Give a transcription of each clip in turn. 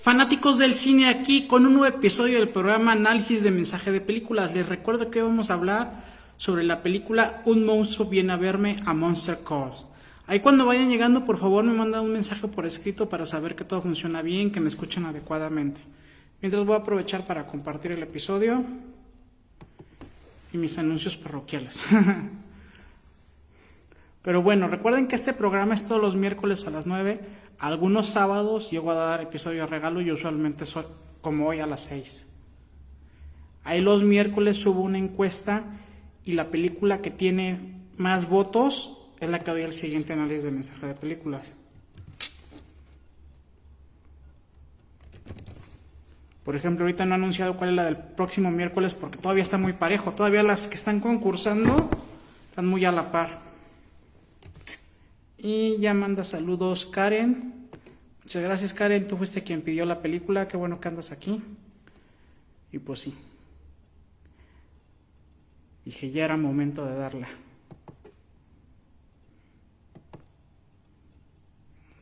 Fanáticos del cine, aquí con un nuevo episodio del programa Análisis de Mensaje de Películas. Les recuerdo que vamos a hablar sobre la película Un monstruo viene a verme, a Monster Calls. Ahí cuando vayan llegando, por favor me mandan un mensaje por escrito para saber que todo funciona bien, que me escuchan adecuadamente. Mientras voy a aprovechar para compartir el episodio y mis anuncios parroquiales. Pero bueno, recuerden que este programa es todos los miércoles a las 9. Algunos sábados llego a dar episodio de regalo y usualmente soy como hoy a las 6. Ahí los miércoles subo una encuesta y la película que tiene más votos es la que doy al siguiente análisis de mensaje de películas. Por ejemplo, ahorita no he anunciado cuál es la del próximo miércoles porque todavía está muy parejo. Todavía las que están concursando están muy a la par. Y ya manda saludos Karen. Muchas gracias Karen, tú fuiste quien pidió la película, qué bueno que andas aquí. Y pues sí. Dije, ya era momento de darla.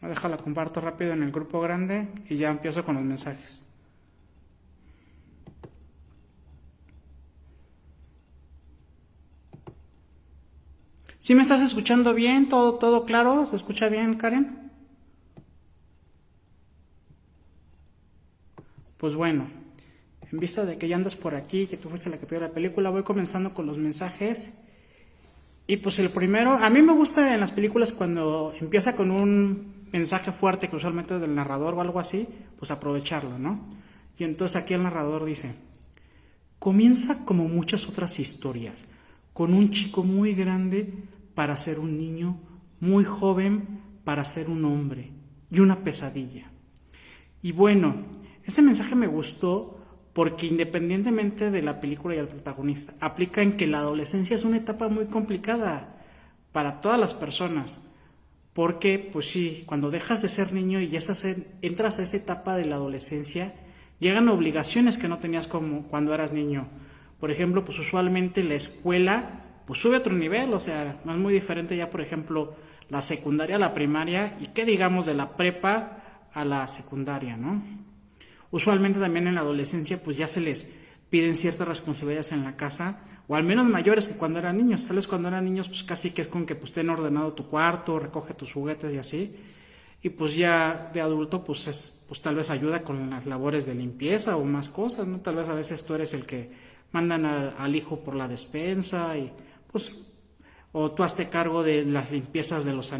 Déjala, comparto rápido en el grupo grande y ya empiezo con los mensajes. ¿Sí me estás escuchando bien? ¿Todo claro? ¿Se escucha bien, Karen? Pues bueno, en vista de que ya andas por aquí, que tú fuiste la que pidió la película, voy comenzando con los mensajes. Y pues el primero, a mí me gusta en las películas cuando empieza con un mensaje fuerte, que usualmente es del narrador o algo así, pues aprovecharlo, ¿no? Y entonces aquí el narrador dice, comienza como muchas otras historias, con un chico muy grande para ser un niño, muy joven para ser un hombre, y una pesadilla. Y bueno, ese mensaje me gustó porque independientemente de la película y el protagonista, aplica en que la adolescencia es una etapa muy complicada para todas las personas. Porque, pues sí, cuando dejas de ser niño y ya entras a esa etapa de la adolescencia, llegan obligaciones que no tenías como cuando eras niño. Por ejemplo, pues usualmente la escuela pues sube a otro nivel, o sea, no es muy diferente ya, por ejemplo, la secundaria a la primaria y qué digamos de la prepa a la secundaria, ¿no? Usualmente también en la adolescencia pues ya se les piden ciertas responsabilidades en la casa, o al menos mayores que cuando eran niños. Tal vez cuando eran niños pues casi que es con que pues ten ordenado tu cuarto, recoge tus juguetes y así. Y pues ya de adulto pues tal vez ayuda con las labores de limpieza o más cosas, ¿no? Tal vez a veces tú eres el que mandan al hijo por la despensa y pues o tú hazte cargo de las limpiezas de los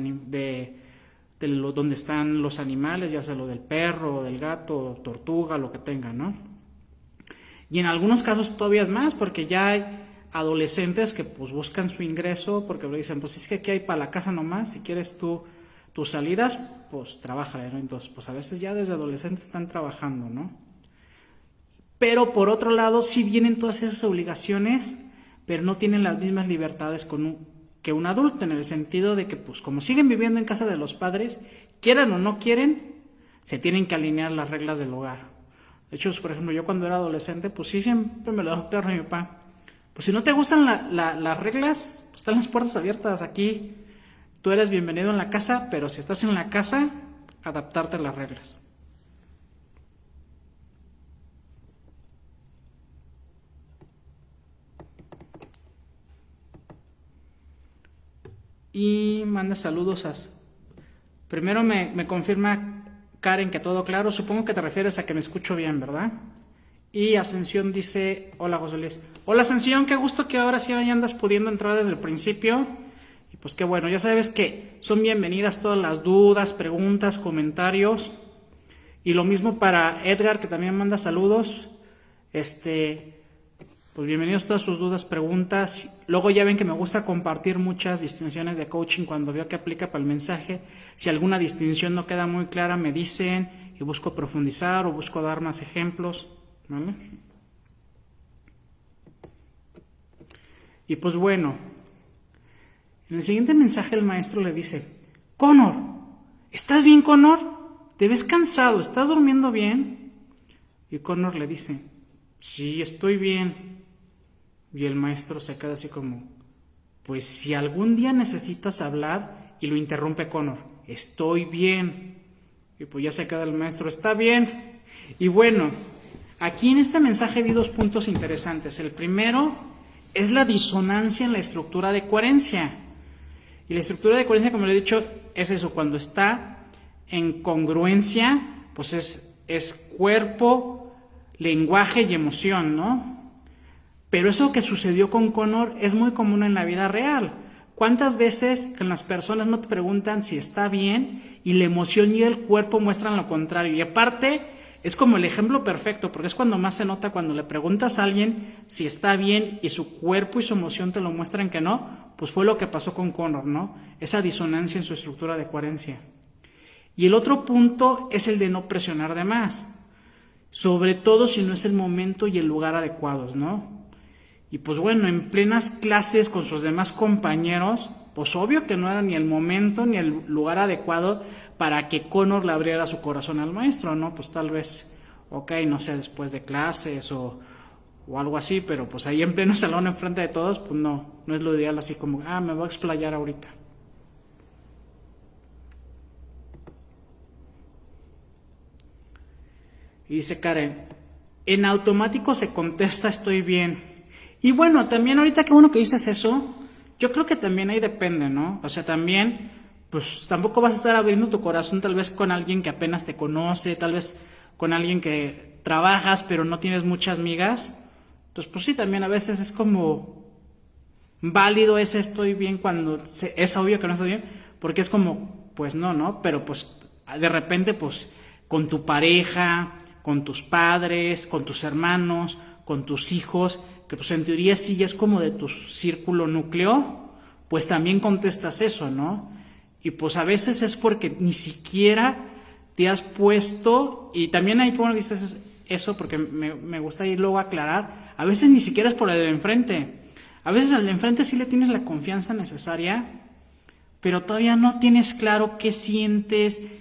donde están los animales, ya sea lo del perro, del gato, tortuga, lo que tengan, ¿no? Y en algunos casos todavía es más, porque ya hay adolescentes que pues buscan su ingreso, porque le dicen, pues es que aquí hay para la casa nomás, si quieres tú tus salidas, pues trabájale, ¿no? Entonces, pues a veces ya desde adolescentes están trabajando, ¿no? Pero por otro lado, sí vienen todas esas obligaciones, pero no tienen las mismas libertades que un adulto, en el sentido de que, pues como siguen viviendo en casa de los padres, quieran o no quieren, se tienen que alinear las reglas del hogar. De hecho, por ejemplo, yo cuando era adolescente, pues sí, siempre me lo dejó claro mi papá. Pues si no te gustan las reglas, pues están las puertas abiertas aquí. Tú eres bienvenido en la casa, pero si estás en la casa, adaptarte a las reglas. Y manda saludos Primero me confirma Karen que todo claro. Supongo que te refieres a que me escucho bien, ¿verdad? Y Ascensión dice, hola José Luis. Hola Ascensión, qué gusto que ahora sí andas pudiendo entrar desde el principio. Y pues qué bueno, ya sabes que son bienvenidas todas las dudas, preguntas, comentarios. Y lo mismo para Edgar, que también manda saludos. Pues bienvenidos todas sus dudas, preguntas. Luego ya ven que me gusta compartir muchas distinciones de coaching cuando veo que aplica para el mensaje. Si alguna distinción no queda muy clara, me dicen y busco profundizar o busco dar más ejemplos, ¿vale? Y pues bueno, en el siguiente mensaje el maestro le dice, Connor, ¿estás bien, Connor? ¿Te ves cansado? ¿Estás durmiendo bien? Y Connor le dice, sí, estoy bien. Y el maestro se queda así como, pues si algún día necesitas hablar, y lo interrumpe Connor, estoy bien. Y pues ya se queda el maestro, está bien. Y bueno, aquí en este mensaje vi 2 puntos interesantes. El primero es la disonancia en la estructura de coherencia. Y la estructura de coherencia, como le he dicho, es eso, cuando está en congruencia, pues es cuerpo, lenguaje y emoción, ¿no? Pero eso que sucedió con Connor es muy común en la vida real. ¿Cuántas veces que las personas no te preguntan si está bien y la emoción y el cuerpo muestran lo contrario? Y aparte, es como el ejemplo perfecto, porque es cuando más se nota cuando le preguntas a alguien si está bien y su cuerpo y su emoción te lo muestran que no, pues fue lo que pasó con Connor, ¿no? Esa disonancia en su estructura de coherencia. Y el otro punto es el de no presionar de más, sobre todo si no es el momento y el lugar adecuados, ¿no? Y pues bueno, en plenas clases con sus demás compañeros, pues obvio que no era ni el momento ni el lugar adecuado para que Connor le abriera su corazón al maestro, ¿no? Pues tal vez, no sé, después de clases o algo así, pero pues ahí en pleno salón enfrente de todos, pues no es lo ideal así como, me voy a explayar ahorita. Y dice Karen, en automático se contesta estoy bien. Y bueno, también ahorita que bueno que dices eso, yo creo que también ahí depende, ¿no? O sea, también, pues tampoco vas a estar abriendo tu corazón tal vez con alguien que apenas te conoce, tal vez con alguien que trabajas pero no tienes muchas migas. Entonces, pues sí, también a veces es como válido ese estoy bien cuando es obvio que no estás bien, porque es como, pues no, pero pues de repente, pues con tu pareja, con tus padres, con tus hermanos, con tus hijos, que pues en teoría sí ya es como de tu círculo núcleo, pues también contestas eso, ¿no? Y pues a veces es porque ni siquiera te has puesto, y también hay que bueno dices eso porque me gusta ir luego a aclarar, a veces ni siquiera es por el de enfrente, a veces al de enfrente sí le tienes la confianza necesaria, pero todavía no tienes claro qué sientes,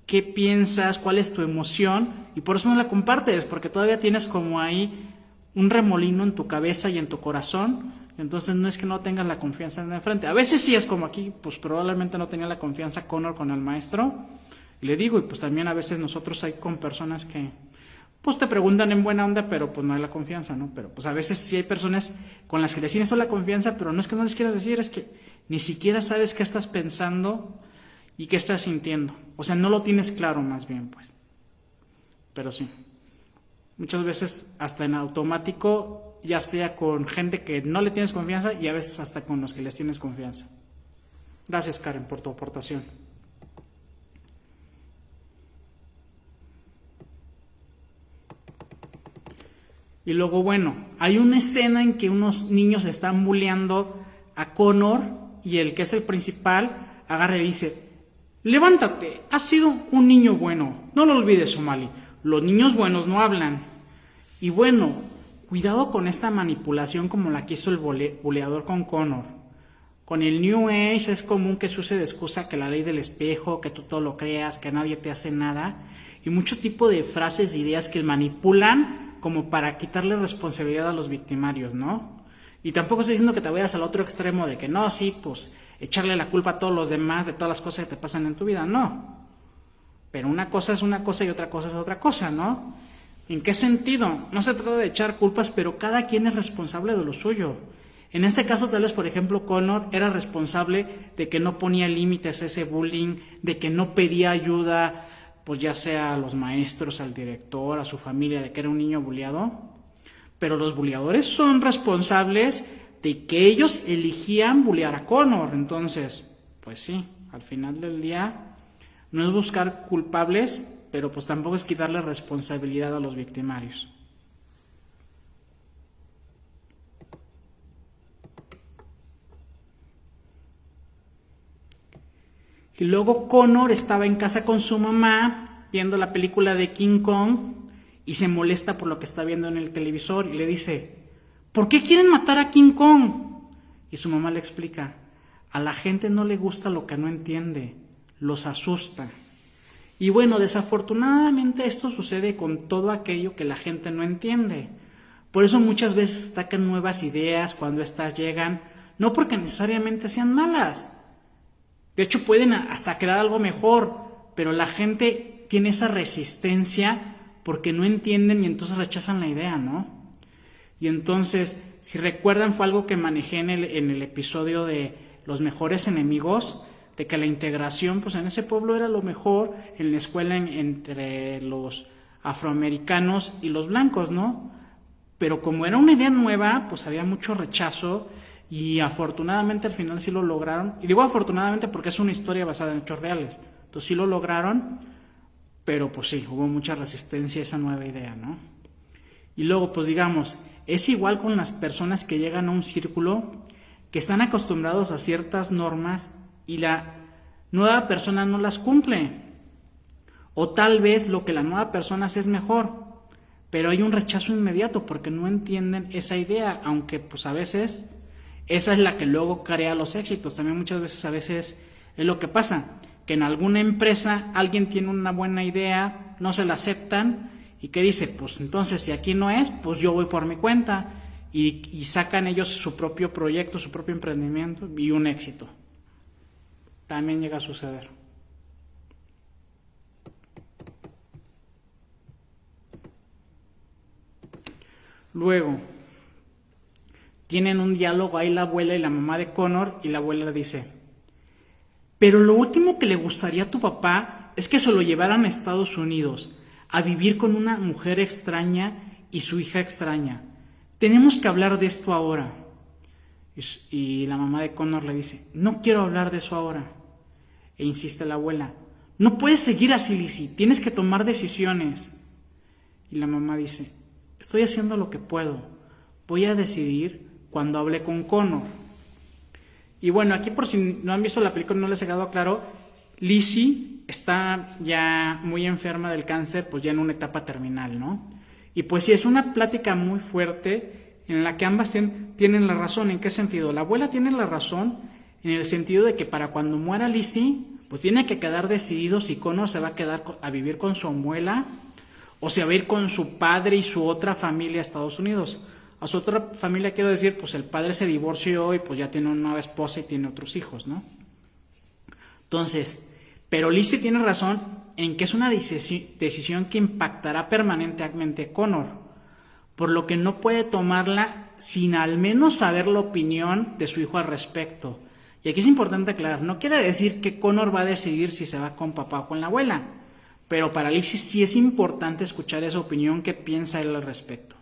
qué piensas, cuál es tu emoción, y por eso no la compartes, porque todavía tienes como ahí un remolino en tu cabeza y en tu corazón, entonces no es que no tengas la confianza en el frente. A veces sí es como aquí, pues probablemente no tenía la confianza Connor con el maestro, y le digo, y pues también a veces nosotros hay con personas que pues te preguntan en buena onda, pero pues no hay la confianza, ¿no? Pero pues a veces sí hay personas con las que les tienes la confianza, pero no es que no les quieras decir, es que ni siquiera sabes qué estás pensando y qué estás sintiendo. O sea, no lo tienes claro más bien, pues. Pero sí. Muchas veces hasta en automático, ya sea con gente que no le tienes confianza y a veces hasta con los que les tienes confianza. Gracias, Karen, por tu aportación. Y luego, bueno, hay una escena en que unos niños están bulleando a Connor y el que es el principal agarra y dice, levántate, has sido un niño bueno, no lo olvides, Somali, los niños buenos no hablan. Y bueno, cuidado con esta manipulación como la que hizo el buleador con Connor. Con el New Age es común que se use de excusa que la ley del espejo, que tú todo lo creas, que nadie te hace nada, y mucho tipo de frases e ideas que manipulan como para quitarle responsabilidad a los victimarios, ¿no? Y tampoco estoy diciendo que te vayas al otro extremo de que no, sí, pues echarle la culpa a todos los demás de todas las cosas que te pasan en tu vida, no. Pero una cosa es una cosa y otra cosa es otra cosa, ¿no? ¿En qué sentido? No se trata de echar culpas, pero cada quien es responsable de lo suyo. En este caso, tal vez, por ejemplo, Connor era responsable de que no ponía límites a ese bullying, de que no pedía ayuda, pues ya sea a los maestros, al director, a su familia, de que era un niño bulliado. Pero los bulliadores son responsables de que ellos eligían bullear a Connor. Entonces, pues sí, al final del día no es buscar culpables, pero pues tampoco es quitarle responsabilidad a los victimarios. Y luego Connor estaba en casa con su mamá viendo la película de King Kong y se molesta por lo que está viendo en el televisor y le dice, ¿por qué quieren matar a King Kong? Y su mamá le explica, a la gente no le gusta lo que no entiende, los asusta. Y bueno, desafortunadamente esto sucede con todo aquello que la gente no entiende. Por eso muchas veces atacan nuevas ideas cuando éstas llegan, no porque necesariamente sean malas. De hecho pueden hasta crear algo mejor, pero la gente tiene esa resistencia porque no entienden y entonces rechazan la idea, ¿no? Y entonces, si recuerdan, fue algo que manejé en el episodio de los mejores enemigos, de que la integración, pues en ese pueblo era lo mejor, en la escuela entre los afroamericanos y los blancos, ¿no? Pero como era una idea nueva, pues había mucho rechazo y afortunadamente al final sí lo lograron. Y digo afortunadamente porque es una historia basada en hechos reales. Entonces sí lo lograron, pero pues sí, hubo mucha resistencia a esa nueva idea, ¿no? Y luego, pues digamos, es igual con las personas que llegan a un círculo que están acostumbrados a ciertas normas y la nueva persona no las cumple. O tal vez lo que la nueva persona hace es mejor, pero hay un rechazo inmediato porque no entienden esa idea, aunque pues a veces esa es la que luego crea los éxitos. También muchas veces a veces es lo que pasa, que en alguna empresa alguien tiene una buena idea, no se la aceptan y que dice, pues entonces si aquí no es, pues yo voy por mi cuenta y sacan ellos su propio proyecto, su propio emprendimiento y un éxito. También llega a suceder. Luego, tienen un diálogo ahí la abuela y la mamá de Connor y la abuela le dice, pero lo último que le gustaría a tu papá es que se lo llevaran a Estados Unidos, a vivir con una mujer extraña y su hija extraña. Tenemos que hablar de esto ahora. Y la mamá de Connor le dice, no quiero hablar de eso ahora. E insiste la abuela, no puedes seguir así, Lizzie, tienes que tomar decisiones. Y la mamá dice, estoy haciendo lo que puedo, voy a decidir cuando hable con Connor. Y bueno, aquí por si no han visto la película, no les ha quedado claro, Lizzie está ya muy enferma del cáncer, pues ya en una etapa terminal, ¿no? Y pues sí, es una plática muy fuerte en la que ambas tienen la razón. ¿En qué sentido? La abuela tiene la razón en el sentido de que para cuando muera Lizzie, pues tiene que quedar decidido si Connor se va a quedar a vivir con su abuela o se va a ir con su padre y su otra familia a Estados Unidos. A su otra familia quiero decir, pues el padre se divorció y pues ya tiene una nueva esposa y tiene otros hijos, ¿no? Entonces, pero Lizzie tiene razón en que es una decisión que impactará permanentemente a Connor, por lo que no puede tomarla sin al menos saber la opinión de su hijo al respecto. Y aquí es importante aclarar, no quiere decir que Connor va a decidir si se va con papá o con la abuela, pero para Lizzie sí es importante escuchar esa opinión que piensa él al respecto.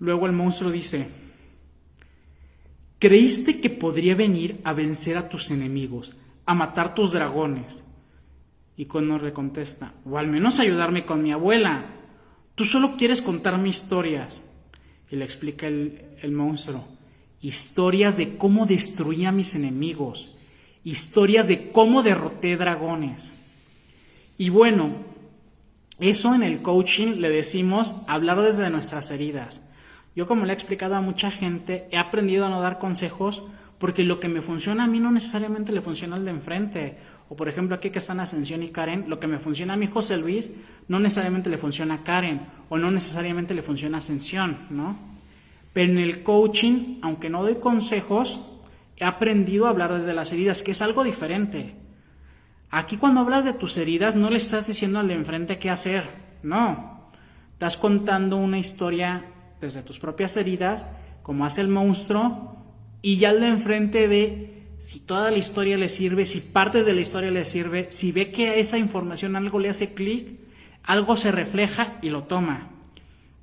Luego el monstruo dice, ¿creíste que podría venir a vencer a tus enemigos, a matar tus dragones? Y Connor le contesta, o al menos ayudarme con mi abuela. Tú solo quieres contarme historias. Y le explica el monstruo, historias de cómo destruí a mis enemigos, historias de cómo derroté dragones. Y bueno, eso en el coaching le decimos hablar desde nuestras heridas. Yo, como le he explicado a mucha gente, he aprendido a no dar consejos porque lo que me funciona a mí no necesariamente le funciona al de enfrente. O por ejemplo aquí que están Ascensión y Karen, lo que me funciona a mí José Luis no necesariamente le funciona a Karen o no necesariamente le funciona a Ascensión, ¿no? Pero en el coaching, aunque no doy consejos, he aprendido a hablar desde las heridas, que es algo diferente. Aquí cuando hablas de tus heridas no le estás diciendo al de enfrente qué hacer, no. Estás contando una historia desde tus propias heridas, como hace el monstruo, y ya el de enfrente ve si toda la historia le sirve, si partes de la historia le sirve, si ve que a esa información algo le hace clic, algo se refleja y lo toma.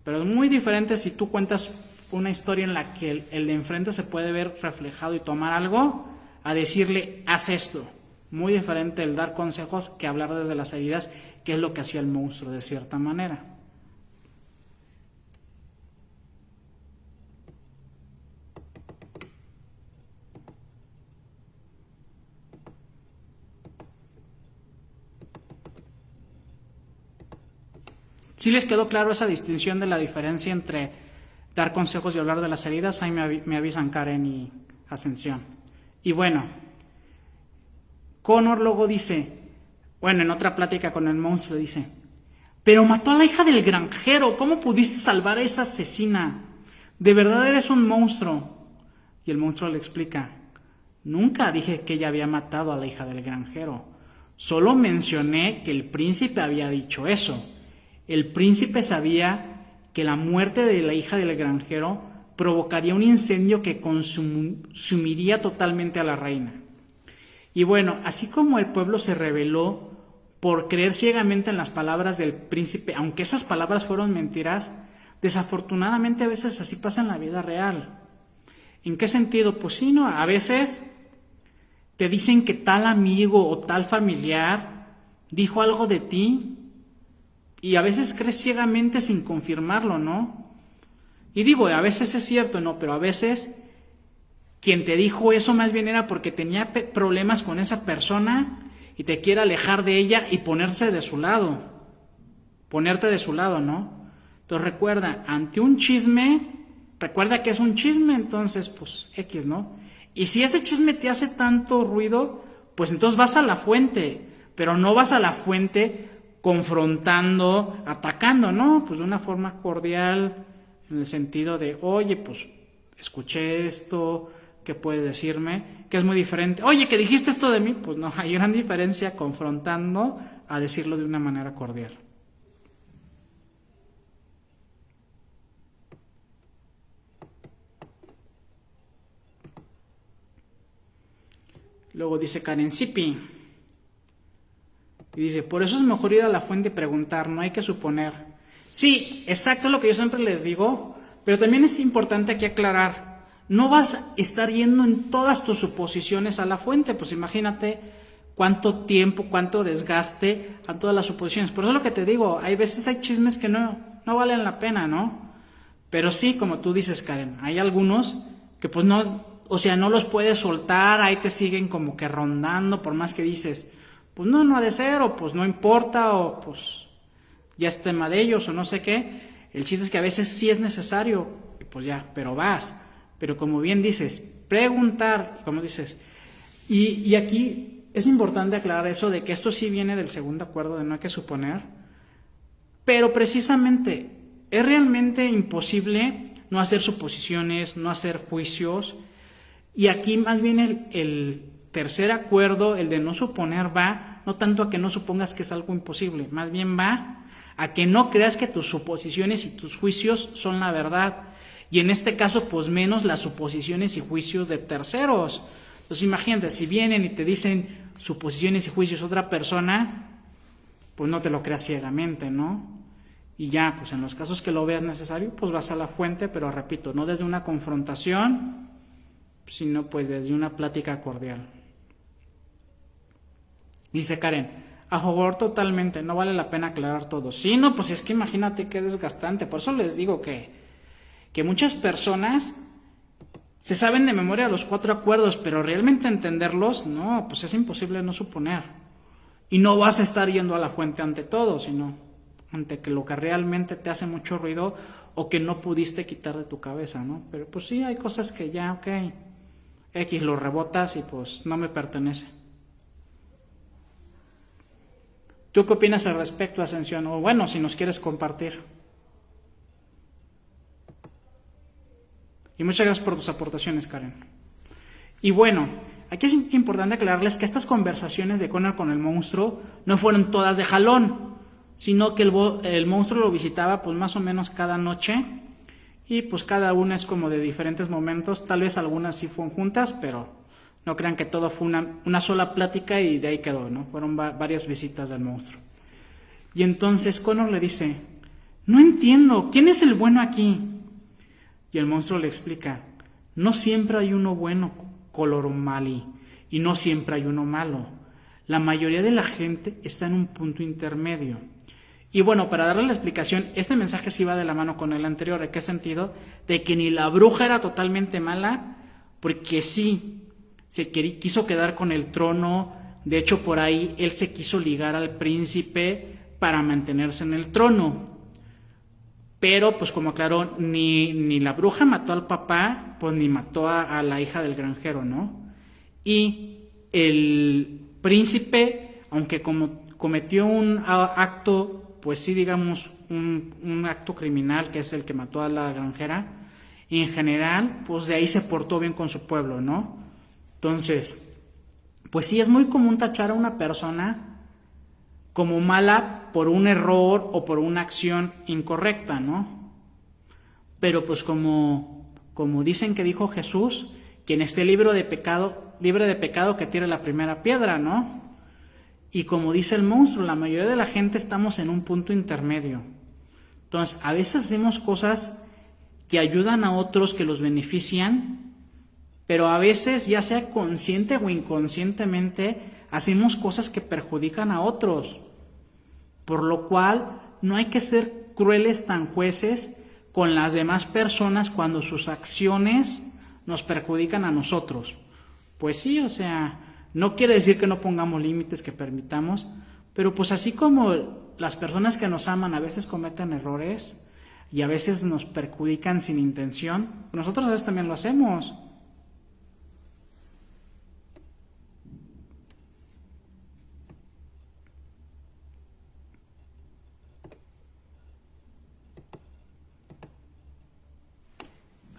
Pero es muy diferente si tú cuentas una historia en la que el de enfrente se puede ver reflejado y tomar algo, a decirle, haz esto. Muy diferente el dar consejos que hablar desde las heridas, que es lo que hacía el monstruo de cierta manera. ¿Sí les quedó claro esa distinción de la diferencia entre dar consejos y hablar de las heridas? Ahí me avisan Karen y Ascensión. Y bueno, Connor luego dice, bueno, en otra plática con el monstruo dice, pero mató a la hija del granjero. ¿Cómo pudiste salvar a esa asesina? De verdad eres un monstruo. Y el monstruo le explica, nunca dije que ella había matado a la hija del granjero. Solo mencioné que el príncipe había dicho eso. El príncipe sabía que la muerte de la hija del granjero provocaría un incendio que consumiría totalmente a la reina. Y bueno, así como el pueblo se rebeló por creer ciegamente en las palabras del príncipe, aunque esas palabras fueron mentiras, desafortunadamente a veces así pasa en la vida real. ¿En qué sentido? Pues sí, ¿no? A veces te dicen que tal amigo o tal familiar dijo algo de ti y a veces crees ciegamente sin confirmarlo, ¿no? Y digo, a veces es cierto, ¿no? Pero a veces quien te dijo eso más bien era porque tenía problemas con esa persona y te quiere alejar de ella y ponerte de su lado, ¿no? Entonces recuerda, ante un chisme, recuerda que es un chisme, entonces pues X, ¿no? Y si ese chisme te hace tanto ruido, pues entonces vas a la fuente, pero no vas a la fuente confrontando, atacando, ¿no? Pues de una forma cordial, en el sentido de, oye, pues escuché esto, ¿qué puedes decirme? Que es muy diferente. Oye, ¿que dijiste esto de mí? Pues no, hay gran diferencia confrontando a decirlo de una manera cordial. Luego dice Karen Sipi. Y dice, por eso es mejor ir a la fuente y preguntar, no hay que suponer. Sí, exacto lo que yo siempre les digo, pero también es importante aquí aclarar, no vas a estar yendo en todas tus suposiciones a la fuente, pues imagínate cuánto tiempo, cuánto desgaste a todas las suposiciones. Por eso es lo que te digo, hay veces hay chismes que no valen la pena, ¿no? Pero sí, como tú dices, Karen, hay algunos que pues no, o sea, no los puedes soltar, ahí te siguen como que rondando, por más que dices, pues no ha de ser, o pues no importa, o pues ya es tema de ellos, o no sé qué. El chiste es que a veces sí es necesario, y pues ya, pero vas. Pero como bien dices, preguntar, como dices, y aquí es importante aclarar eso de que esto sí viene del segundo acuerdo de no hay que suponer, pero precisamente es realmente imposible no hacer suposiciones, no hacer juicios, y aquí más bien el tercer acuerdo, el de no suponer, va no tanto a que no supongas que es algo imposible, más bien va a que no creas que tus suposiciones y tus juicios son la verdad, y en este caso pues menos las suposiciones y juicios de terceros. Entonces imagínate, si vienen y te dicen suposiciones y juicios otra persona, pues no te lo creas ciegamente, ¿no? Y ya, pues en los casos que lo veas necesario, pues vas a la fuente, pero repito, no desde una confrontación, sino pues desde una plática cordial. Dice Karen, a favor totalmente, no vale la pena aclarar todo. Sí, no, pues es que imagínate qué desgastante. Por eso les digo que muchas personas se saben de memoria los 4 acuerdos, pero realmente entenderlos, no, pues es imposible no suponer. Y no vas a estar yendo a la fuente ante todo, sino ante que lo que realmente te hace mucho ruido o que no pudiste quitar de tu cabeza, ¿no? Pero pues sí, hay cosas que ya, ok, X lo rebotas y pues no me pertenece. ¿Tú qué opinas al respecto, Ascensión? O bueno, si nos quieres compartir. Y muchas gracias por tus aportaciones, Karen. Y bueno, aquí es importante aclararles que estas conversaciones de Connor con el monstruo no fueron todas de jalón, sino que el monstruo lo visitaba pues más o menos cada noche y pues cada una es como de diferentes momentos, tal vez algunas sí fueron juntas, pero no crean que todo fue una sola plática y de ahí quedó, ¿no? Fueron varias visitas del monstruo. Y entonces Connor le dice, no entiendo, ¿quién es el bueno aquí? Y el monstruo le explica, no siempre hay uno bueno, Coloromali, y no siempre hay uno malo. La mayoría de la gente está en un punto intermedio. Y bueno, para darle la explicación, este mensaje sí va de la mano con el anterior. ¿En qué sentido? De que ni la bruja era totalmente mala, porque sí, quiso quedar con el trono. De hecho, por ahí él se quiso ligar al príncipe para mantenerse en el trono. Pero, pues como aclaró, ni la bruja mató al papá, pues ni mató a la hija del granjero, ¿no? Y el príncipe, aunque como cometió un acto pues sí, digamos, un acto criminal, que es el que mató a la granjera, y en general, pues de ahí se portó bien con su pueblo, ¿no? Entonces, pues sí, es muy común tachar a una persona como mala por un error o por una acción incorrecta, ¿no? Pero pues como dicen que dijo Jesús, quien esté libre de pecado que tire la primera piedra, ¿no? Y como dice el monstruo, la mayoría de la gente estamos en un punto intermedio. Entonces, a veces hacemos cosas que ayudan a otros, que los benefician, pero a veces, ya sea consciente o inconscientemente, hacemos cosas que perjudican a otros. Por lo cual, no hay que ser crueles tan jueces con las demás personas cuando sus acciones nos perjudican a nosotros. Pues sí, o sea, no quiere decir que no pongamos límites, que permitamos, pero pues así como las personas que nos aman a veces cometen errores y a veces nos perjudican sin intención, nosotros a veces también lo hacemos.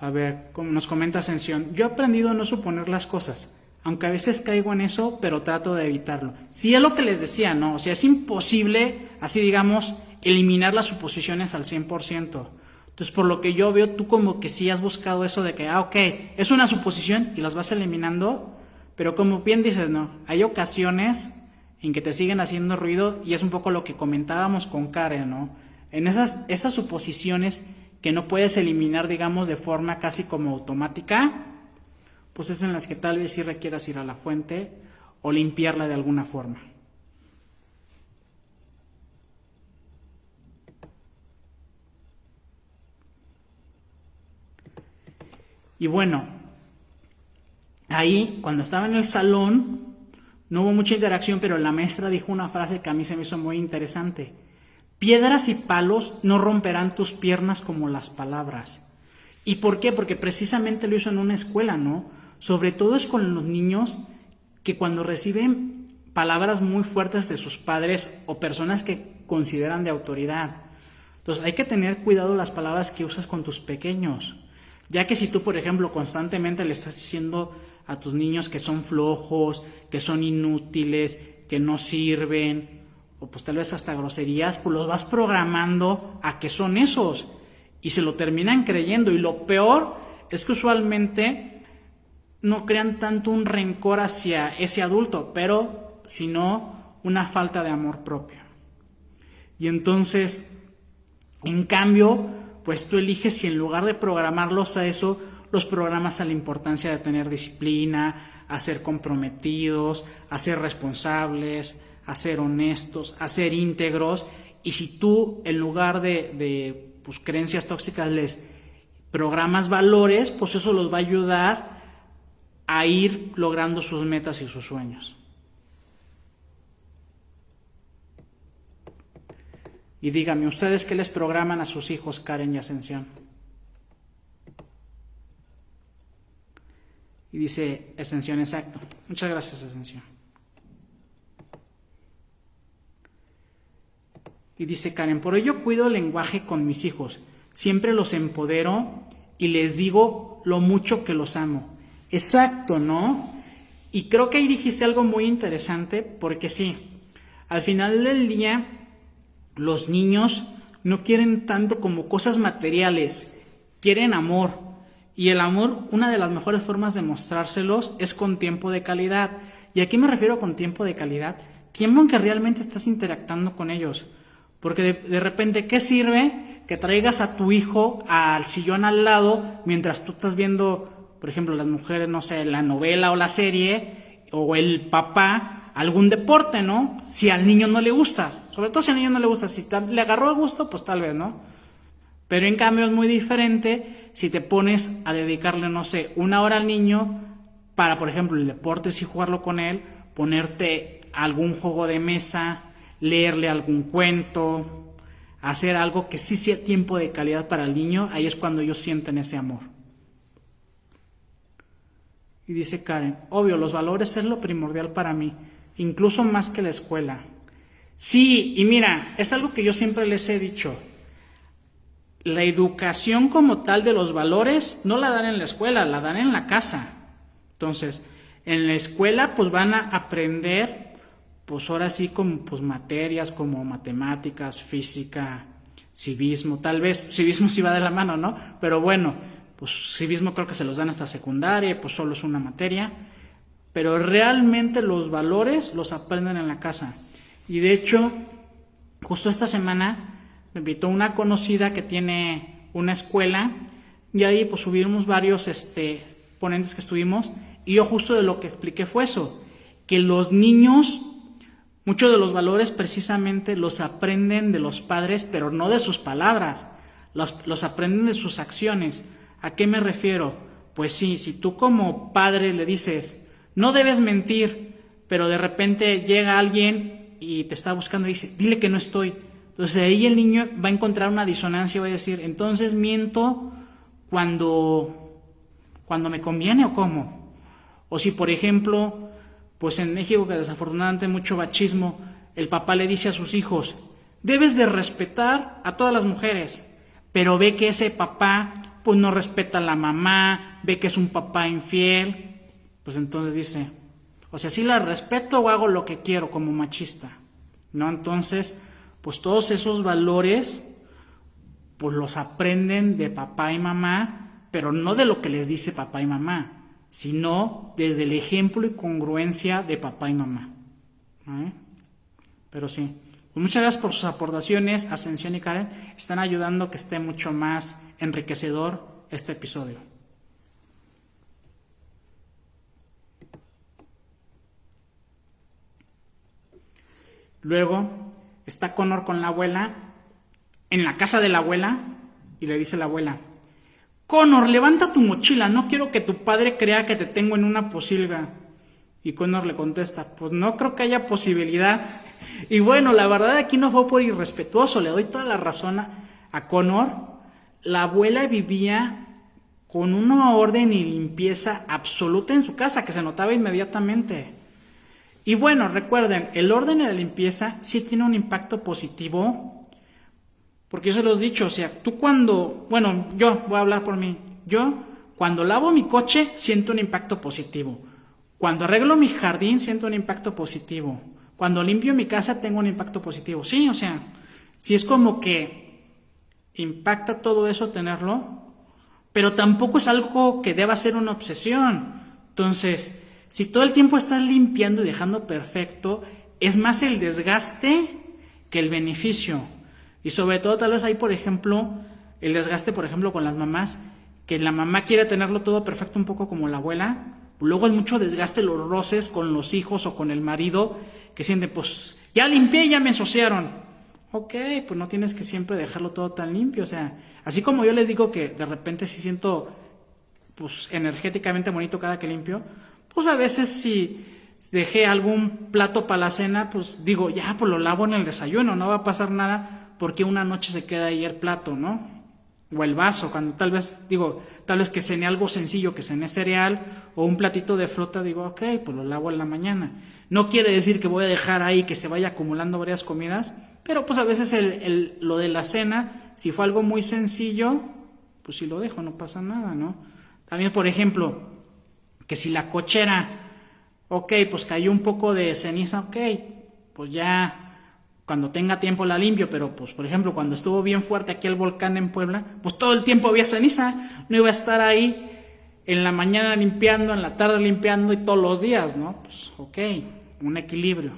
A ver, como nos comenta Ascensión, yo he aprendido a no suponer las cosas, aunque a veces caigo en eso, pero trato de evitarlo. Sí, es lo que les decía, ¿no? O sea, es imposible, así digamos, eliminar las suposiciones al 100%. Entonces, por lo que yo veo, tú como que sí has buscado eso de que, ok, es una suposición y las vas eliminando, pero como bien dices, ¿no? Hay ocasiones en que te siguen haciendo ruido y es un poco lo que comentábamos con Karen, ¿no? En esas suposiciones que no puedes eliminar, digamos, de forma casi como automática, pues es en las que tal vez sí requieras ir a la fuente o limpiarla de alguna forma. Y bueno, ahí cuando estaba en el salón no hubo mucha interacción, pero la maestra dijo una frase que a mí se me hizo muy interesante. Piedras y palos no romperán tus piernas como las palabras. ¿Y por qué? Porque precisamente lo hizo en una escuela, ¿no? Sobre todo es con los niños que cuando reciben palabras muy fuertes de sus padres o personas que consideran de autoridad. Entonces hay que tener cuidado las palabras que usas con tus pequeños. Ya que si tú, por ejemplo, constantemente le estás diciendo a tus niños que son flojos, que son inútiles, que no sirven, o pues tal vez hasta groserías, pues los vas programando a que son esos y se lo terminan creyendo. Y lo peor es que usualmente no crean tanto un rencor hacia ese adulto, pero sino una falta de amor propio. Y entonces, en cambio, pues tú eliges si en lugar de programarlos a eso, los programas a la importancia de tener disciplina, a ser comprometidos, a ser responsables, a ser honestos, a ser íntegros. Y si tú en lugar de pues, creencias tóxicas les programas valores, pues eso los va a ayudar a ir logrando sus metas y sus sueños. Y díganme, ¿ustedes qué les programan a sus hijos, Karen y Ascensión? Y dice Ascensión, exacto. Muchas gracias, Ascensión. Y dice Karen, por ello cuido el lenguaje con mis hijos. Siempre los empodero y les digo lo mucho que los amo. Exacto, ¿no? Y creo que ahí dijiste algo muy interesante, porque sí, al final del día los niños no quieren tanto como cosas materiales, quieren amor. Y el amor, una de las mejores formas de mostrárselos es con tiempo de calidad. ¿Y a qué me refiero con tiempo de calidad? Tiempo en que realmente estás interactuando con ellos. Porque de repente, ¿qué sirve que traigas a tu hijo al sillón al lado mientras tú estás viendo, por ejemplo, las mujeres, no sé, la novela o la serie, o el papá, algún deporte, ¿no? Si al niño no le gusta, sobre todo si al niño no le gusta, si le agarró el gusto, pues tal vez, ¿no? Pero en cambio es muy diferente si te pones a dedicarle, no sé, 1 hora al niño para, por ejemplo, el deporte, si jugarlo con él, ponerte algún juego de mesa, leerle algún cuento, hacer algo que sí sea tiempo de calidad para el niño, ahí es cuando ellos sienten ese amor. Y dice Karen, obvio, los valores es lo primordial para mí, incluso más que la escuela. Sí, y mira, es algo que yo siempre les he dicho. La educación como tal de los valores no la dan en la escuela, la dan en la casa. Entonces, en la escuela pues van a aprender, pues ahora sí como pues materias como matemáticas, física, civismo, tal vez civismo sí va de la mano, ¿no? Pero bueno, pues civismo creo que se los dan hasta secundaria, pues solo es una materia, pero realmente los valores los aprenden en la casa. Y de hecho, justo esta semana me invitó una conocida que tiene una escuela y ahí pues subimos varios ponentes que estuvimos y yo justo de lo que expliqué fue eso, que los niños, muchos de los valores precisamente los aprenden de los padres, pero no de sus palabras, los aprenden de sus acciones. ¿A qué me refiero? Pues sí, si tú como padre le dices, no debes mentir, pero de repente llega alguien y te está buscando y dice, dile que no estoy. Entonces ahí el niño va a encontrar una disonancia, va a decir, entonces miento cuando me conviene o cómo. O si por ejemplo, pues en México que desafortunadamente hay mucho machismo, el papá le dice a sus hijos, debes de respetar a todas las mujeres, pero ve que ese papá pues no respeta a la mamá, ve que es un papá infiel, pues entonces dice, o sea, sí la respeto o hago lo que quiero como machista, ¿no? Entonces, pues todos esos valores, pues los aprenden de papá y mamá, pero no de lo que les dice papá y mamá, sino desde el ejemplo y congruencia de papá y mamá. ¿Eh? Pero sí, pues muchas gracias por sus aportaciones, Ascensión y Karen, están ayudando a que esté mucho más enriquecedor este episodio. Luego está Connor con la abuela, en la casa de la abuela, y le dice la abuela, Connor, levanta tu mochila, no quiero que tu padre crea que te tengo en una posilga. Y Connor le contesta, pues no creo que haya posibilidad. Y bueno, la verdad aquí no fue por irrespetuoso, le doy toda la razón a Connor. La abuela vivía con una orden y limpieza absoluta en su casa, que se notaba inmediatamente. Y bueno, recuerden, el orden y la limpieza sí tiene un impacto positivo, porque yo se los he dicho, o sea, tú cuando, bueno, yo voy a hablar por mí, yo cuando lavo mi coche siento un impacto positivo, cuando arreglo mi jardín siento un impacto positivo, cuando limpio mi casa tengo un impacto positivo, sí, o sea, sí es como que impacta todo eso tenerlo, pero tampoco es algo que deba ser una obsesión. Entonces, si todo el tiempo estás limpiando y dejando perfecto, es más el desgaste que el beneficio. Y sobre todo tal vez hay, por ejemplo, el desgaste, por ejemplo, con las mamás, que la mamá quiere tenerlo todo perfecto un poco como la abuela. Luego es mucho desgaste los roces con los hijos o con el marido, que sienten, pues, ya limpié y ya me ensuciaron. Ok, pues no tienes que siempre dejarlo todo tan limpio. O sea, así como yo les digo que de repente sí siento, pues, energéticamente bonito cada que limpio, pues a veces si dejé algún plato para la cena, pues digo, ya, pues lo lavo en el desayuno, no va a pasar nada porque una noche se queda ahí el plato, ¿no? O el vaso, cuando tal vez que cené algo sencillo, que cené cereal o un platito de fruta, digo, ok, pues lo lavo en la mañana. No quiere decir que voy a dejar ahí que se vaya acumulando varias comidas, pero pues a veces lo de la cena, si fue algo muy sencillo, pues si lo dejo, no pasa nada, ¿no? También, por ejemplo, que si la cochera, ok, pues cayó un poco de ceniza, ok, pues ya cuando tenga tiempo la limpio, pero pues por ejemplo cuando estuvo bien fuerte aquí el volcán en Puebla, pues todo el tiempo había ceniza, no iba a estar ahí en la mañana limpiando, en la tarde limpiando y todos los días, ¿no? Pues ok, un equilibrio.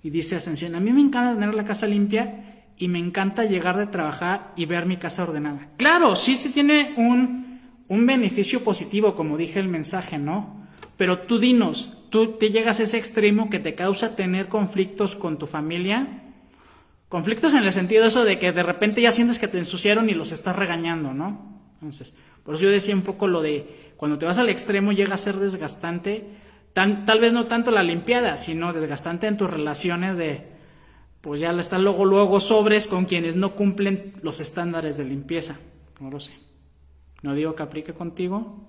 Y dice Ascensión, a mí me encanta tener la casa limpia y me encanta llegar de trabajar y ver mi casa ordenada. Claro, sí tiene un beneficio positivo, como dije el mensaje, ¿no? Pero tú dinos, tú te llegas a ese extremo que te causa tener conflictos con tu familia, conflictos en el sentido eso de que de repente ya sientes que te ensuciaron y los estás regañando, ¿no? Entonces, por eso yo decía un poco lo de cuando te vas al extremo llega a ser desgastante, tal vez no tanto la limpiada, sino desgastante en tus relaciones de, pues ya están luego sobres con quienes no cumplen los estándares de limpieza. No lo sé. No digo que aplique contigo,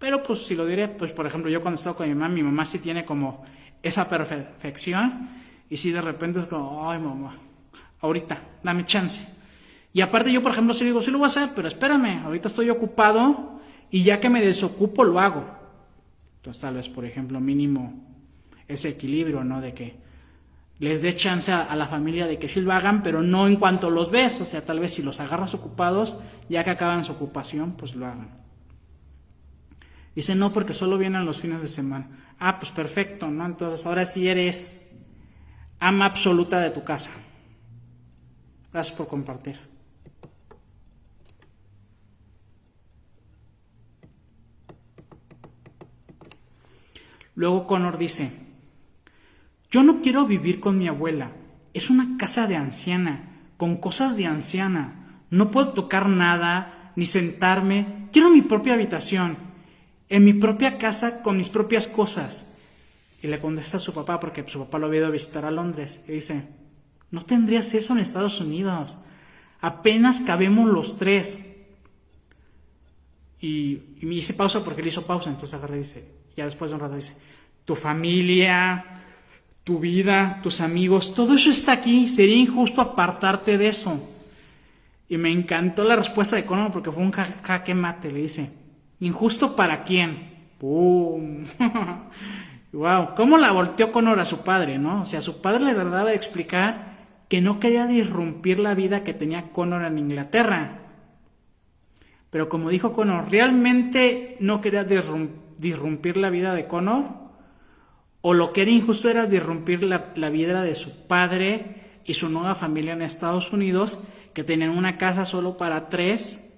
Pero pues si lo diré, pues por ejemplo yo cuando estoy con mi mamá sí tiene como esa perfección y sí de repente es como, ay mamá, ahorita, dame chance. Y aparte yo por ejemplo sí digo, sí lo voy a hacer, pero espérame, ahorita estoy ocupado y ya que me desocupo lo hago. Entonces tal vez por ejemplo mínimo ese equilibrio, ¿no? De que les des chance a la familia de que sí lo hagan, pero no en cuanto los ves, o sea, tal vez si los agarras ocupados, ya que acaban su ocupación, pues lo hagan. Dice, no, porque solo vienen los fines de semana. Ah, pues perfecto, ¿no? Entonces ahora sí eres ama absoluta de tu casa. Gracias por compartir. Luego Connor dice, yo no quiero vivir con mi abuela. Es una casa de anciana, con cosas de anciana. No puedo tocar nada, ni sentarme. Quiero mi propia habitación, en mi propia casa, con mis propias cosas. Y le contesta a su papá, porque su papá lo había ido a visitar a Londres. Y dice, no tendrías eso en Estados Unidos. Apenas cabemos los tres. Y me hice pausa porque le hizo pausa. Entonces agarra y dice, ya después de un rato dice, tu familia, tu vida, tus amigos, todo eso está aquí. Sería injusto apartarte de eso. Y me encantó la respuesta de Connor porque fue un jaque mate. Le dice, ¿injusto para quién? ¡Pum! Wow, ¿cómo la volteó Connor a su padre, no? O sea, su padre le trataba de explicar que no quería disrumpir la vida que tenía Connor en Inglaterra. Pero como dijo Connor, ¿realmente no quería disrumpir la vida de Connor? ¿O lo que era injusto era disrumpir la vida de su padre y su nueva familia en Estados Unidos, que tenían una casa solo para tres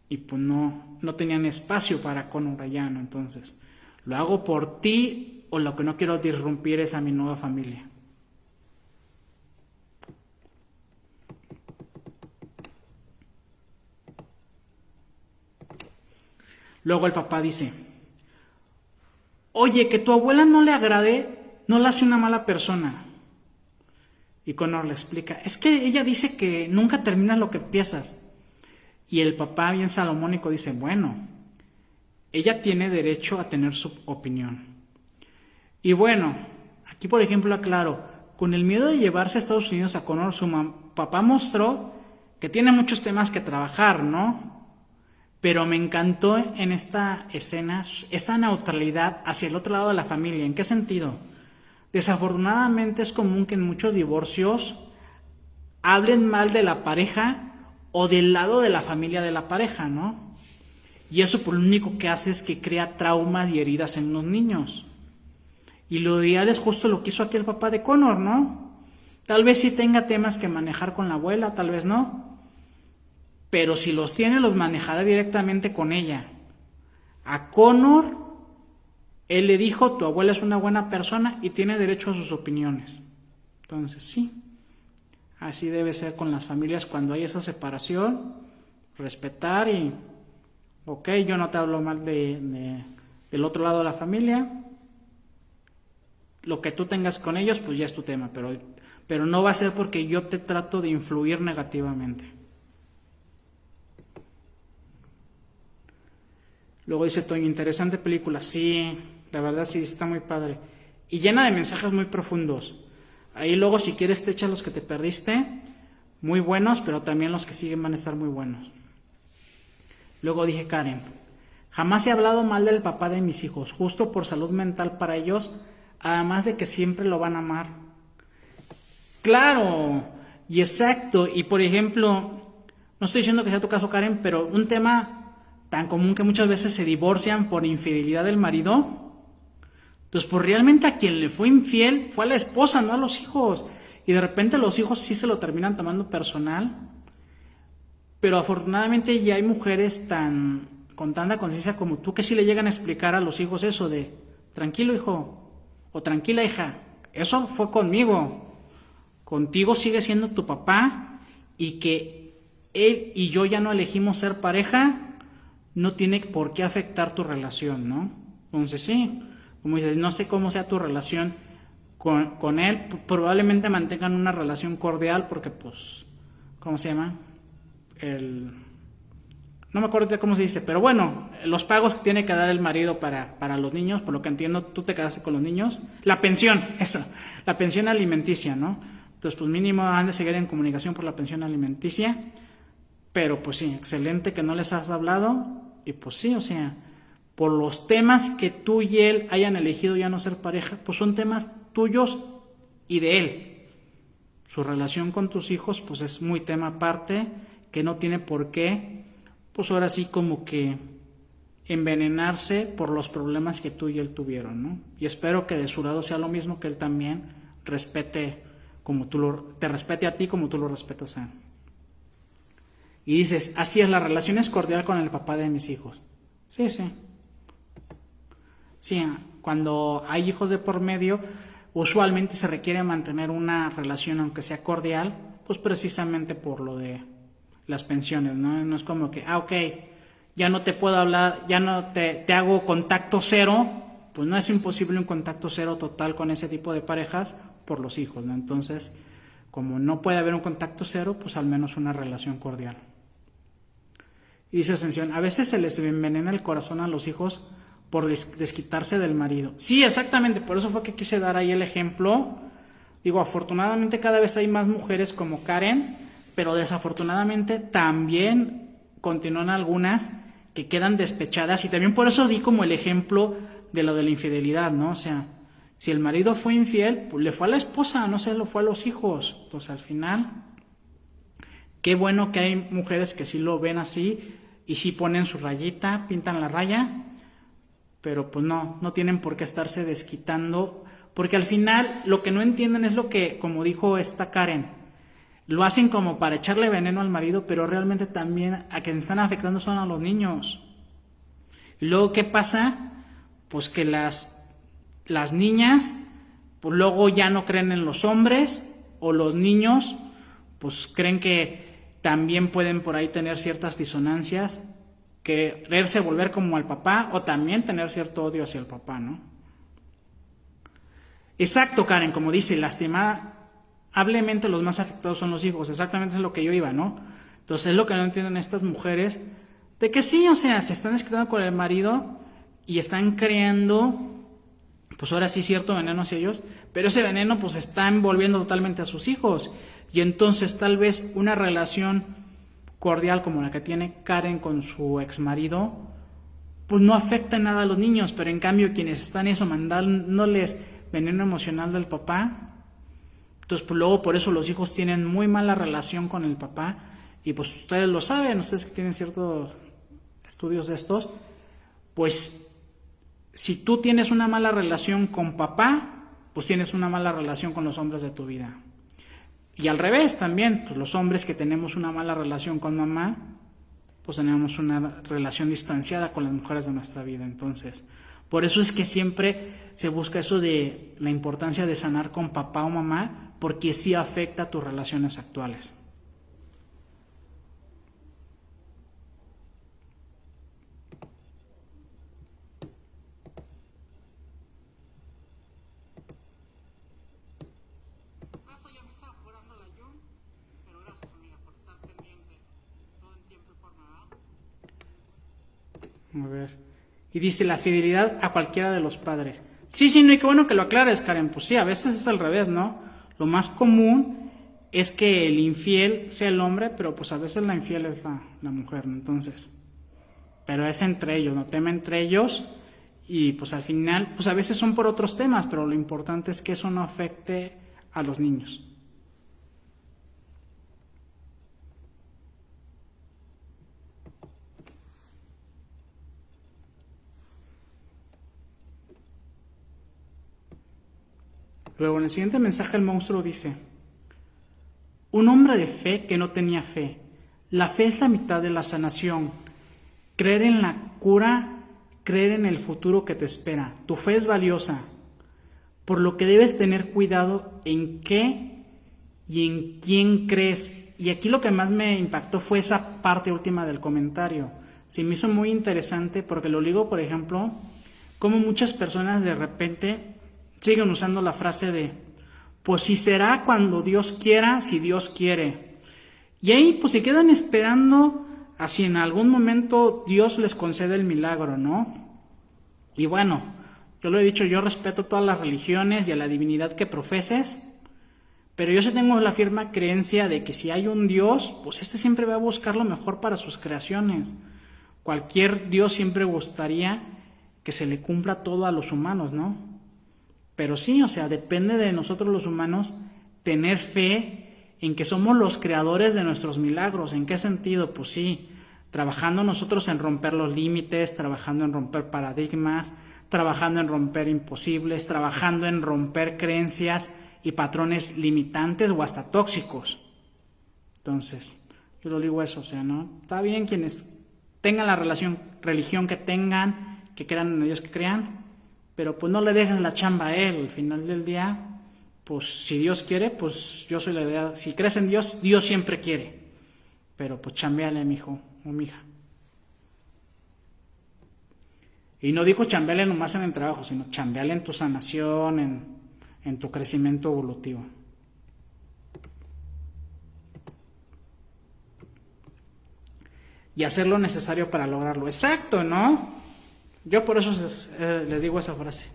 y pues no tenían espacio para Connor allá, ¿no? Entonces, ¿lo hago por ti o lo que no quiero disrumpir es a mi nueva familia? Luego el papá dice, oye, que tu abuela no le agrade, no la hace una mala persona. Y Connor le explica, es que ella dice que nunca terminas lo que empiezas. Y el papá bien salomónico dice, bueno, ella tiene derecho a tener su opinión. Y bueno, aquí por ejemplo aclaro, con el miedo de llevarse a Estados Unidos a Connor, papá mostró que tiene muchos temas que trabajar, ¿no? Pero me encantó en esta escena esa neutralidad hacia el otro lado de la familia. ¿En qué sentido? Desafortunadamente es común que en muchos divorcios hablen mal de la pareja o del lado de la familia de la pareja, ¿no? Y eso por lo único que hace es que crea traumas y heridas en los niños. Y lo ideal es justo lo que hizo aquí el papá de Connor, ¿no? Tal vez sí tenga temas que manejar con la abuela, tal vez no. Pero si los tiene, los manejará directamente con ella. A Connor, él le dijo, tu abuela es una buena persona y tiene derecho a sus opiniones. Entonces, sí, así debe ser con las familias cuando hay esa separación, respetar y, ok, yo no te hablo mal del otro lado de la familia, lo que tú tengas con ellos, pues ya es tu tema, pero no va a ser porque yo te trato de influir negativamente. Luego dice Toño, interesante película. Sí, la verdad sí, está muy padre. Y llena de mensajes muy profundos. Ahí luego si quieres te echas los que te perdiste. Muy buenos, pero también los que siguen van a estar muy buenos. Luego dije Karen, jamás he hablado mal del papá de mis hijos, justo por salud mental para ellos, además de que siempre lo van a amar. Claro, y exacto. Y por ejemplo, no estoy diciendo que sea tu caso Karen, pero un tema tan común que muchas veces se divorcian por infidelidad del marido. Entonces, pues realmente a quien le fue infiel fue a la esposa, no a los hijos. Y de repente los hijos sí se lo terminan tomando personal. Pero afortunadamente ya hay mujeres con tanta conciencia como tú que sí le llegan a explicar a los hijos eso de, tranquilo hijo, o tranquila hija, eso fue conmigo. Contigo sigue siendo tu papá y que él y yo ya no elegimos ser pareja, no tiene por qué afectar tu relación, ¿no? Entonces sí, como dices, no sé cómo sea tu relación con él, probablemente mantengan una relación cordial porque pues, ¿cómo se llama? no me acuerdo de cómo se dice, pero bueno, los pagos que tiene que dar el marido para los niños, por lo que entiendo, tú te quedaste con los niños, la pensión, eso, la pensión alimenticia, ¿no? Entonces, pues mínimo han de seguir en comunicación por la pensión alimenticia, pero pues sí, excelente que no les has hablado, y pues sí, o sea, por los temas que tú y él hayan elegido ya no ser pareja, pues son temas tuyos y de él. Su relación con tus hijos, pues es muy tema aparte, que no tiene por qué, pues ahora sí como que envenenarse por los problemas que tú y él tuvieron, ¿no? Y espero que de su lado sea lo mismo, que él también respete como te respete a ti como tú lo respetas a él. Y dices, así es, la relación es cordial con el papá de mis hijos. Sí, sí. Sí, cuando hay hijos de por medio, usualmente se requiere mantener una relación, aunque sea cordial, pues precisamente por lo de las pensiones, ¿no? No es como que, ok, ya no te puedo hablar, ya no te hago contacto cero, pues no es imposible un contacto cero total con ese tipo de parejas por los hijos, ¿no? Entonces, como no puede haber un contacto cero, pues al menos una relación cordial. Y dice Ascensión, a veces se les envenena el corazón a los hijos por desquitarse del marido. Sí, exactamente, por eso fue que quise dar ahí el ejemplo. Digo, afortunadamente cada vez hay más mujeres como Karen, pero desafortunadamente también continúan algunas que quedan despechadas, y también por eso di como el ejemplo de lo de la infidelidad, ¿no? O sea, si el marido fue infiel, pues le fue a la esposa, no se lo fue a los hijos. Entonces al final, qué bueno que hay mujeres que sí lo ven así y sí ponen su rayita, pintan la raya, pero pues no tienen por qué estarse desquitando, porque al final lo que no entienden es lo que, como dijo esta Karen, lo hacen como para echarle veneno al marido, pero realmente también a quienes están afectando son a los niños. Y luego, ¿qué pasa? Pues que las niñas, pues luego ya no creen en los hombres, o los niños, pues creen que también pueden por ahí tener ciertas disonancias, quererse volver como al papá, o también tener cierto odio hacia el papá, ¿no? Exacto, Karen, como dice, lastimablemente los más afectados son los hijos, exactamente es lo que yo iba, ¿no? Entonces es lo que no entienden estas mujeres, de que sí, o sea, se están desquitando con el marido y están creando, pues ahora sí cierto veneno hacia ellos, pero ese veneno pues está envolviendo totalmente a sus hijos, y entonces tal vez una relación cordial como la que tiene Karen con su exmarido, pues no afecta nada a los niños, pero en cambio quienes están mandándoles veneno emocional del papá, entonces pues luego por eso los hijos tienen muy mala relación con el papá, y pues ustedes lo saben, ustedes que tienen ciertos estudios de estos, pues si tú tienes una mala relación con papá, pues tienes una mala relación con los hombres de tu vida. Y al revés también, pues los hombres que tenemos una mala relación con mamá, pues tenemos una relación distanciada con las mujeres de nuestra vida. Entonces, por eso es que siempre se busca eso de la importancia de sanar con papá o mamá, porque sí afecta a tus relaciones actuales. A ver. Y dice la fidelidad a cualquiera de los padres. Sí, no, y qué bueno que lo aclares, Karen. Pues sí, a veces es al revés, ¿no? Lo más común es que el infiel sea el hombre, pero pues a veces la infiel es la mujer, ¿no? Entonces, pero es entre ellos, ¿no? Tema entre ellos, y pues al final, pues a veces son por otros temas, pero lo importante es que eso no afecte a los niños. Luego en el siguiente mensaje el monstruo dice: un hombre de fe que no tenía fe. La fe es la mitad de la sanación. Creer en la cura, creer en el futuro que te espera. Tu fe es valiosa, por lo que debes tener cuidado en qué y en quién crees. Y aquí lo que más me impactó fue esa parte última del comentario. Se me hizo muy interesante porque lo ligo, por ejemplo, como muchas personas de repente siguen usando la frase de, pues si será cuando Dios quiera, si Dios quiere. Y ahí pues se quedan esperando así en algún momento Dios les concede el milagro, ¿no? Y bueno, yo lo he dicho, yo respeto todas las religiones y a la divinidad que profeses, pero yo sí tengo la firme creencia de que si hay un Dios, pues siempre va a buscar lo mejor para sus creaciones. Cualquier Dios siempre gustaría que se le cumpla todo a los humanos, ¿no? Pero sí, o sea, depende de nosotros los humanos tener fe en que somos los creadores de nuestros milagros. ¿En qué sentido? Pues sí, trabajando nosotros en romper los límites, trabajando en romper paradigmas, trabajando en romper imposibles, trabajando en romper creencias y patrones limitantes o hasta tóxicos. Entonces, yo lo digo eso, o sea, ¿no? Está bien quienes tengan la religión que tengan, que crean en Dios que crean, pero pues no le dejes la chamba a Él. Al final del día, pues si Dios quiere, pues yo soy la idea. Si crees en Dios, Dios siempre quiere. Pero pues chambeale, mijo o mija. Y no digo chambeale nomás en el trabajo, sino chambeale en tu sanación, en tu crecimiento evolutivo. Y hacer lo necesario para lograrlo. Exacto, ¿no? Yo por eso les digo esa frase.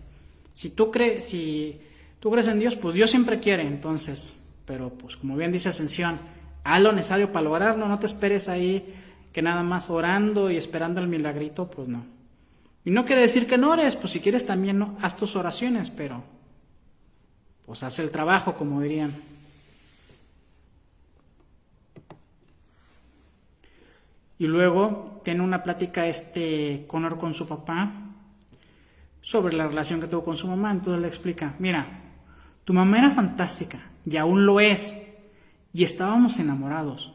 Si tú crees en Dios, pues Dios siempre quiere, entonces. Pero pues como bien dice Ascensión, haz lo necesario para lograrlo, no te esperes ahí que nada más orando y esperando el milagrito, pues no. Y no quiere decir que no ores, pues si quieres también no, haz tus oraciones, pero pues haz el trabajo, como dirían. Y luego tiene una plática Connor con su papá sobre la relación que tuvo con su mamá. Entonces le explica, mira, tu mamá era fantástica y aún lo es, y estábamos enamorados.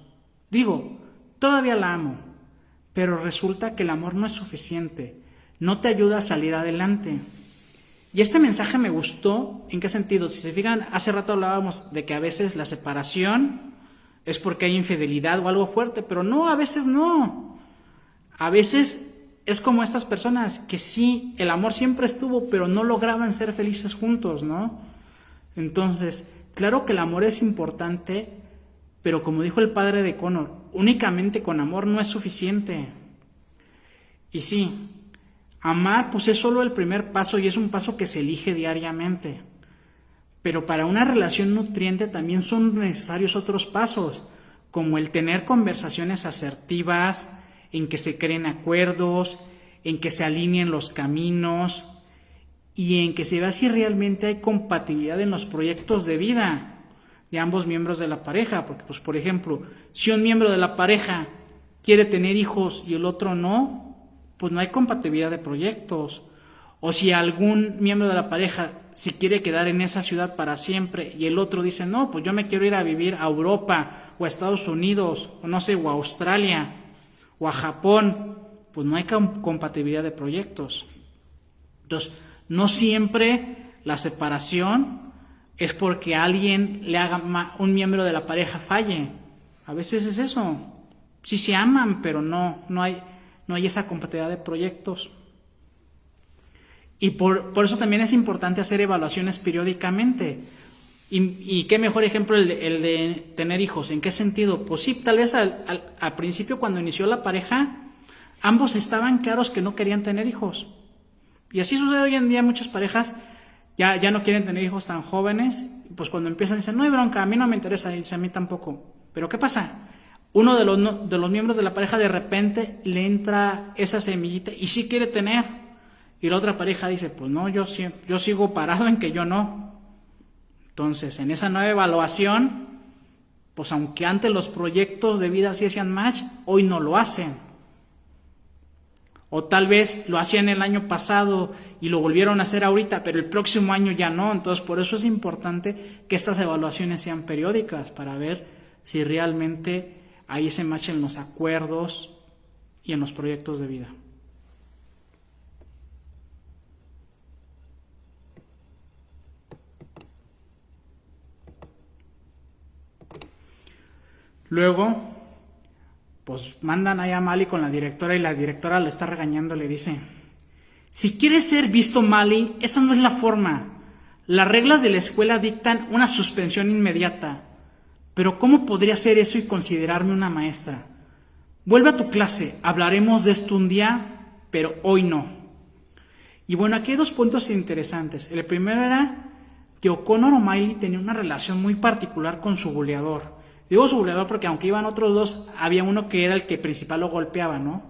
Digo, todavía la amo, pero resulta que el amor no es suficiente, no te ayuda a salir adelante. Y este mensaje me gustó. ¿En qué sentido? Si se fijan, hace rato hablábamos de que a veces la separación es porque hay infidelidad o algo fuerte, pero no, a veces no. A veces es como estas personas que sí, el amor siempre estuvo, pero no lograban ser felices juntos, ¿no? Entonces, claro que el amor es importante, pero como dijo el padre de Connor, únicamente con amor no es suficiente. Y sí, amar pues es solo el primer paso y es un paso que se elige diariamente. Pero para una relación nutriente también son necesarios otros pasos, como el tener conversaciones asertivas, en que se creen acuerdos, en que se alineen los caminos y en que se vea si realmente hay compatibilidad en los proyectos de vida de ambos miembros de la pareja. Porque, pues, por ejemplo, si un miembro de la pareja quiere tener hijos y el otro no, pues no hay compatibilidad de proyectos. O si algún miembro de la pareja si quiere quedar en esa ciudad para siempre y el otro dice, no, pues yo me quiero ir a vivir a Europa o a Estados Unidos o no sé, o a Australia o a Japón, pues no hay compatibilidad de proyectos. Entonces, no siempre la separación es porque alguien un miembro de la pareja falle. A veces es eso. Sí se aman, pero no hay esa compatibilidad de proyectos. Y por eso también es importante hacer evaluaciones periódicamente. Y qué mejor ejemplo el de tener hijos. ¿En qué sentido? Pues sí, tal vez al principio cuando inició la pareja, ambos estaban claros que no querían tener hijos. Y así sucede hoy en día. Muchas parejas ya no quieren tener hijos tan jóvenes. Pues cuando empiezan dicen, no hay bronca, a mí no me interesa, y dice, a mí tampoco. Pero ¿qué pasa? Uno de los miembros de la pareja de repente le entra esa semillita y sí quiere tener. Y la otra pareja dice, pues no, yo sigo parado en que yo no. Entonces, en esa nueva evaluación, pues aunque antes los proyectos de vida sí hacían match, hoy no lo hacen. O tal vez lo hacían el año pasado y lo volvieron a hacer ahorita, pero el próximo año ya no. Entonces, por eso es importante que estas evaluaciones sean periódicas para ver si realmente hay ese match en los acuerdos y en los proyectos de vida. Luego, pues mandan allá a Mali con la directora y la directora le está regañando, le dice, si quieres ser visto Mali, esa no es la forma. Las reglas de la escuela dictan una suspensión inmediata. Pero ¿cómo podría hacer eso y considerarme una maestra? Vuelve a tu clase, hablaremos de esto un día, pero hoy no. Y bueno, aquí hay dos puntos interesantes. El primero era que O'Connor O'Malley tenía una relación muy particular con su buleador. Digo su buleador porque aunque iban otros dos, había uno que era el que principal lo golpeaba, ¿no?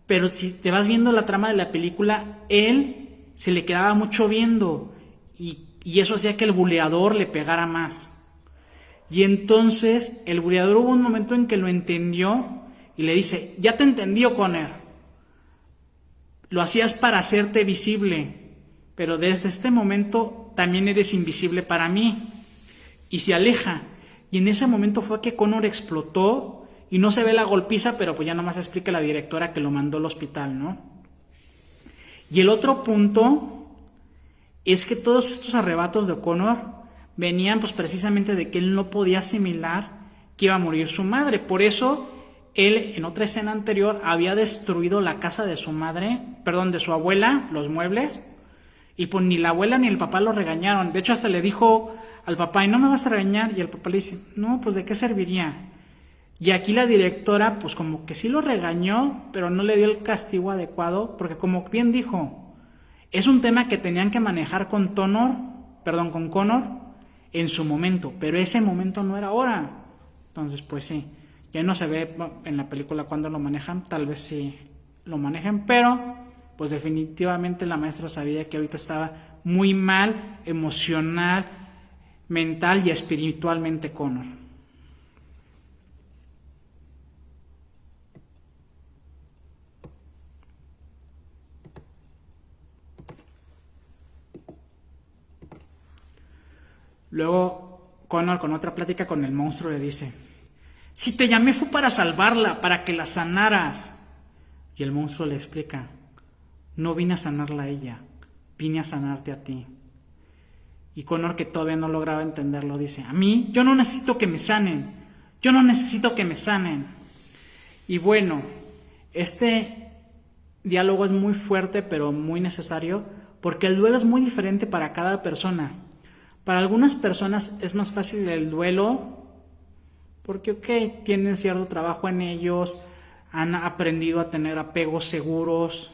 Pero si te vas viendo la trama de la película, él se le quedaba mucho viendo y eso hacía que el buleador le pegara más. Y entonces el buleador hubo un momento en que lo entendió y le dice, ya te entendí, O'Connor. Lo hacías para hacerte visible, pero desde este momento también eres invisible para mí. Y se aleja. Y en ese momento fue que Connor explotó y no se ve la golpiza, pero pues ya nomás explica la directora que lo mandó al hospital, ¿no? Y el otro punto es que todos estos arrebatos de O'Connor venían pues precisamente de que él no podía asimilar que iba a morir su madre. Por eso él en otra escena anterior había destruido la casa de su madre, perdón, de su abuela, los muebles, y pues ni la abuela ni el papá lo regañaron. De hecho hasta le dijo al papá, ¿y no me vas a regañar? Y el papá le dice, no, pues ¿de qué serviría? Y aquí la directora pues como que sí lo regañó, pero no le dio el castigo adecuado, porque como bien dijo, es un tema que tenían que manejar con Connor en su momento, pero ese momento no era ahora. Entonces pues sí, ya no se ve en la película cuando lo manejan, tal vez sí lo manejen, pero pues definitivamente la maestra sabía que ahorita estaba muy mal, emocional, mental y espiritualmente Connor. Luego Connor con otra plática con el monstruo le dice, si te llamé fue para salvarla, para que la sanaras. Y el monstruo le explica, no vine a sanarla a ella, vine a sanarte a ti. Y Connor, que todavía no lograba entenderlo, dice, a mí, yo no necesito que me sanen, yo no necesito que me sanen. Y bueno, este diálogo es muy fuerte, pero muy necesario, porque el duelo es muy diferente para cada persona. Para algunas personas es más fácil el duelo, porque tienen cierto trabajo en ellos, han aprendido a tener apegos seguros,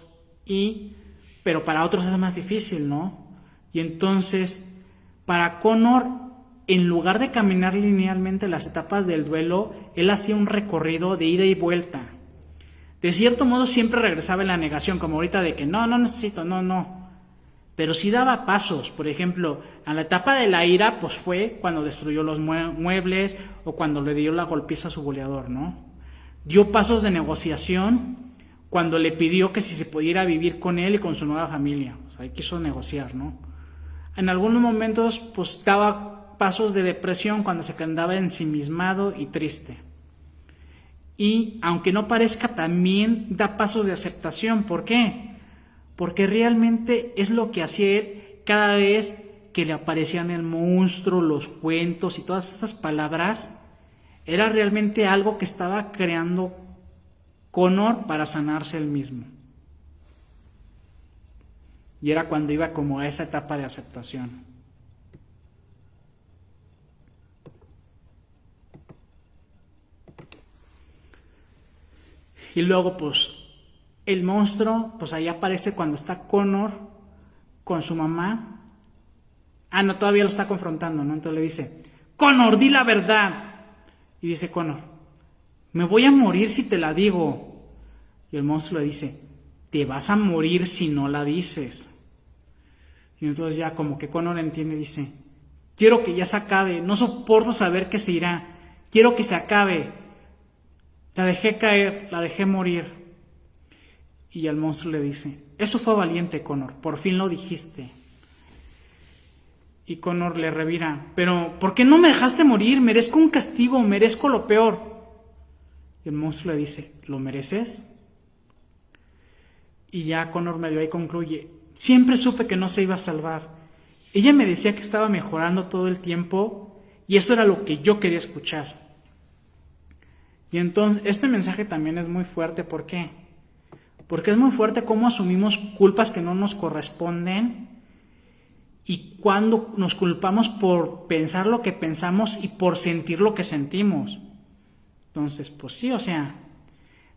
pero para otros es más difícil, ¿no? Y entonces, para Connor, en lugar de caminar linealmente las etapas del duelo, él hacía un recorrido de ida y vuelta. De cierto modo siempre regresaba en la negación, como ahorita de que no necesito, no. Pero sí daba pasos. Por ejemplo, a la etapa de la ira, pues fue cuando destruyó los muebles o cuando le dio la golpiza a su goleador, ¿no? Dio pasos de negociación cuando le pidió que si se pudiera vivir con él y con su nueva familia. O sea, ahí quiso negociar, ¿no? En algunos momentos, pues daba pasos de depresión cuando se quedaba ensimismado y triste. Y aunque no parezca, también da pasos de aceptación. ¿Por qué? Porque realmente es lo que hacía él cada vez que le aparecían el monstruo, los cuentos y todas estas palabras. Era realmente algo que estaba creando Connor para sanarse él mismo. Y era cuando iba como a esa etapa de aceptación. Y luego pues el monstruo, pues ahí aparece cuando está Connor con su mamá. No, todavía lo está confrontando, ¿no? Entonces le dice, Connor, di la verdad. Y dice Connor, me voy a morir si te la digo. Y el monstruo le dice, te vas a morir si no la dices. Y entonces ya como que Connor entiende y dice, quiero que ya se acabe, no soporto saber que se irá, quiero que se acabe. La dejé caer, la dejé morir. Y el monstruo le dice, eso fue valiente, Connor, por fin lo dijiste. Y Connor le revira, pero ¿por qué no me dejaste morir? Merezco un castigo, merezco lo peor. Y el monstruo le dice, ¿lo mereces? Y ya Connor medio ahí concluye, siempre supe que no se iba a salvar. Ella me decía que estaba mejorando todo el tiempo y eso era lo que yo quería escuchar. Y entonces este mensaje también es muy fuerte, ¿por qué? Porque es muy fuerte cómo asumimos culpas que no nos corresponden y cuando nos culpamos por pensar lo que pensamos y por sentir lo que sentimos. Entonces, pues sí, o sea,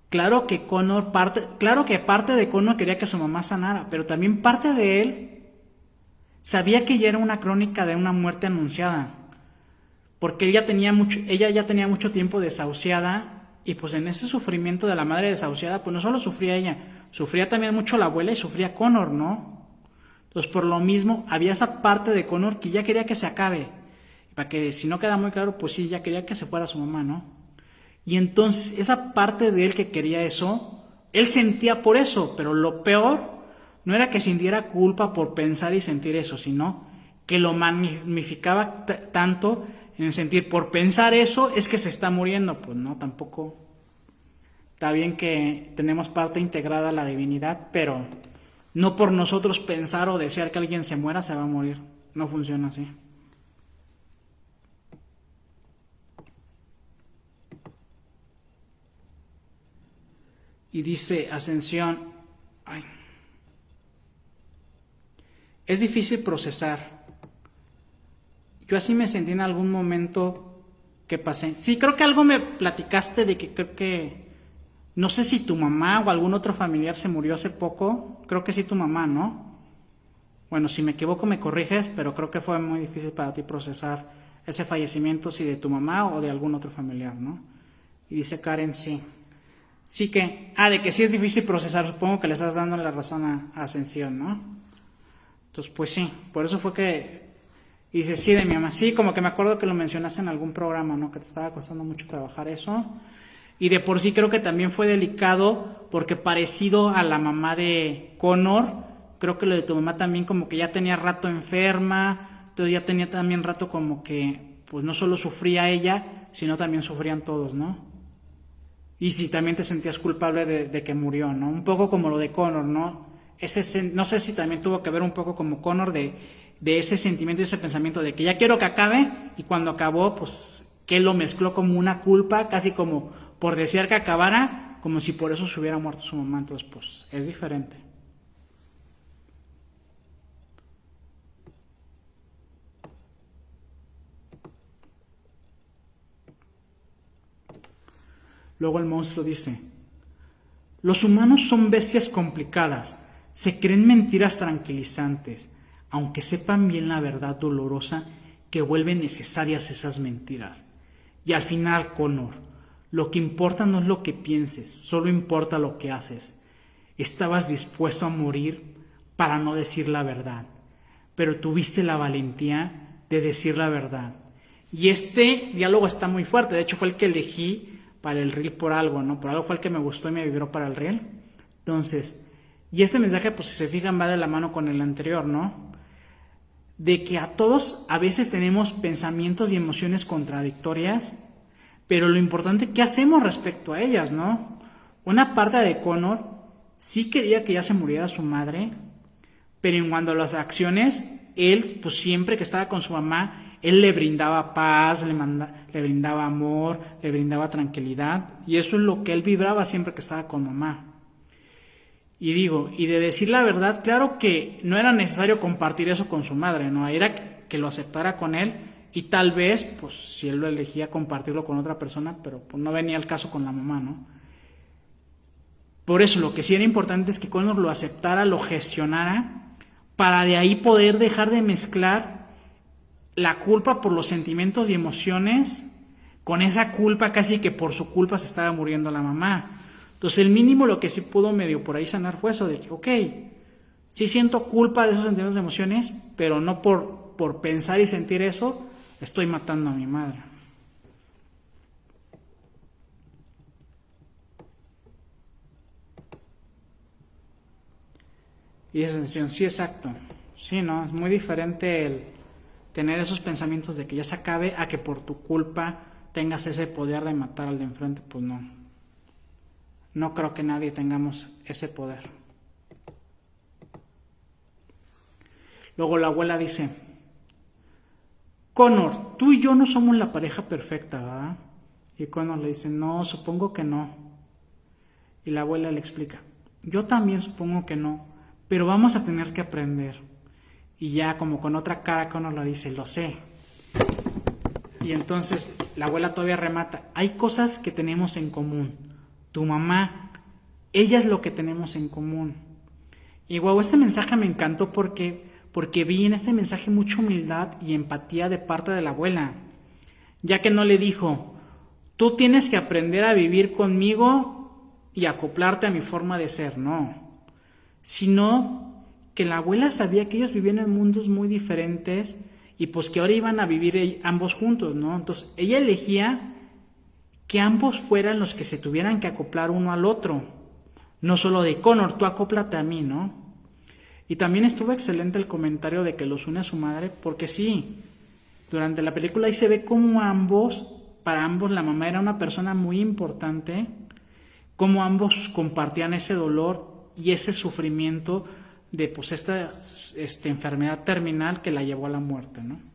claro que parte de Connor quería que su mamá sanara, pero también parte de él sabía que ya era una crónica de una muerte anunciada, porque ella ya tenía mucho tiempo desahuciada, y pues en ese sufrimiento de la madre desahuciada, pues no solo sufría ella, sufría también mucho la abuela y sufría Connor, ¿no? Entonces por lo mismo había esa parte de Connor que ya quería que se acabe, para que si no queda muy claro, pues sí, ya quería que se fuera su mamá, ¿no? Y entonces esa parte de él que quería eso, él sentía por eso, pero lo peor no era que sintiera culpa por pensar y sentir eso, sino que lo magnificaba tanto en el sentir, por pensar eso es que se está muriendo. Pues no, tampoco. Está bien que tenemos parte integrada a la divinidad, pero no por nosotros pensar o desear que alguien se muera se va a morir. No funciona así. Y dice Ascensión, ay, es difícil procesar. Yo así me sentí en algún momento que pasé. Sí, creo que algo me platicaste de que creo que, no sé si tu mamá o algún otro familiar se murió hace poco. Creo que sí tu mamá, ¿no? Bueno, si me equivoco me corriges, pero creo que fue muy difícil para ti procesar ese fallecimiento, si de tu mamá o de algún otro familiar, ¿no? Y dice Karen, sí. Sí que, de que sí es difícil procesar, supongo que le estás dando la razón a Ascensión, ¿no? Entonces, pues sí, por eso fue que, y dice, sí, de mi mamá, sí, como que me acuerdo que lo mencionaste en algún programa, ¿no? Que te estaba costando mucho trabajar eso, y de por sí creo que también fue delicado, porque parecido a la mamá de Connor, creo que lo de tu mamá también como que ya tenía rato enferma, entonces ya tenía también rato como que, pues no solo sufría ella, sino también sufrían todos, ¿no? Y si también te sentías culpable de que murió, ¿no? Un poco como lo de Connor, ¿no? No sé si también tuvo que ver un poco como Connor de ese sentimiento y ese pensamiento de que ya quiero que acabe, y cuando acabó, pues que lo mezcló como una culpa, casi como por desear que acabara, como si por eso se hubiera muerto su mamá. Entonces, pues es diferente. Luego el monstruo dice, los humanos son bestias complicadas, se creen mentiras tranquilizantes, aunque sepan bien la verdad dolorosa que vuelve necesarias esas mentiras. Y al final, Connor, lo que importa no es lo que pienses, solo importa lo que haces. Estabas dispuesto a morir para no decir la verdad, pero tuviste la valentía de decir la verdad. Y este diálogo está muy fuerte, de hecho fue el que elegí para el reel por algo, ¿no? Por algo fue el que me gustó y me vibró para el reel. Entonces, y este mensaje, pues si se fijan, va de la mano con el anterior, ¿no? De que a todos a veces tenemos pensamientos y emociones contradictorias, pero lo importante, ¿qué hacemos respecto a ellas, no? Una parte de Connor sí quería que ya se muriera su madre, pero en cuanto a las acciones, él, pues siempre que estaba con su mamá, él le brindaba paz, le brindaba amor, le brindaba tranquilidad, y eso es lo que él vibraba siempre que estaba con mamá. Y digo, y de decir la verdad, claro que no era necesario compartir eso con su madre, ¿no? Era que lo aceptara con él, y tal vez, pues si él lo elegía, compartirlo con otra persona, pero pues no venía el caso con la mamá, ¿no? Por eso lo que sí era importante es que Connor lo aceptara, lo gestionara, para de ahí poder dejar de mezclar la culpa por los sentimientos y emociones con esa culpa casi que por su culpa se estaba muriendo la mamá. Entonces el mínimo lo que sí pudo medio por ahí sanar fue eso de que, ok, sí siento culpa de esos sentimientos y emociones, pero no por pensar y sentir eso, estoy matando a mi madre. Y esa sensación, sí, exacto. Sí, ¿no? Es muy diferente el tener esos pensamientos de que ya se acabe a que por tu culpa tengas ese poder de matar al de enfrente. Pues no. No creo que nadie tengamos ese poder. Luego la abuela dice, Connor, tú y yo no somos la pareja perfecta, ¿verdad? Y Connor le dice, no, supongo que no. Y la abuela le explica, yo también supongo que no, pero vamos a tener que aprender. Y ya como con otra cara Connor lo dice, lo sé. Y entonces la abuela todavía remata, hay cosas que tenemos en común. tu mamá, ella es lo que tenemos en común. Y wow, este mensaje me encantó porque vi en este mensaje mucha humildad y empatía de parte de la abuela, ya que no le dijo, tú tienes que aprender a vivir conmigo y acoplarte a mi forma de ser, no, sino que la abuela sabía que ellos vivían en mundos muy diferentes y pues que ahora iban a vivir ambos juntos, ¿no? Entonces ella elegía que ambos fueran los que se tuvieran que acoplar uno al otro, no solo de Connor, tú acóplate a mí, ¿no? Y también estuvo excelente el comentario de que los une a su madre, porque sí, durante la película ahí se ve cómo para ambos la mamá era una persona muy importante, cómo ambos compartían ese dolor y ese sufrimiento de pues esta enfermedad terminal que la llevó a la muerte, ¿no?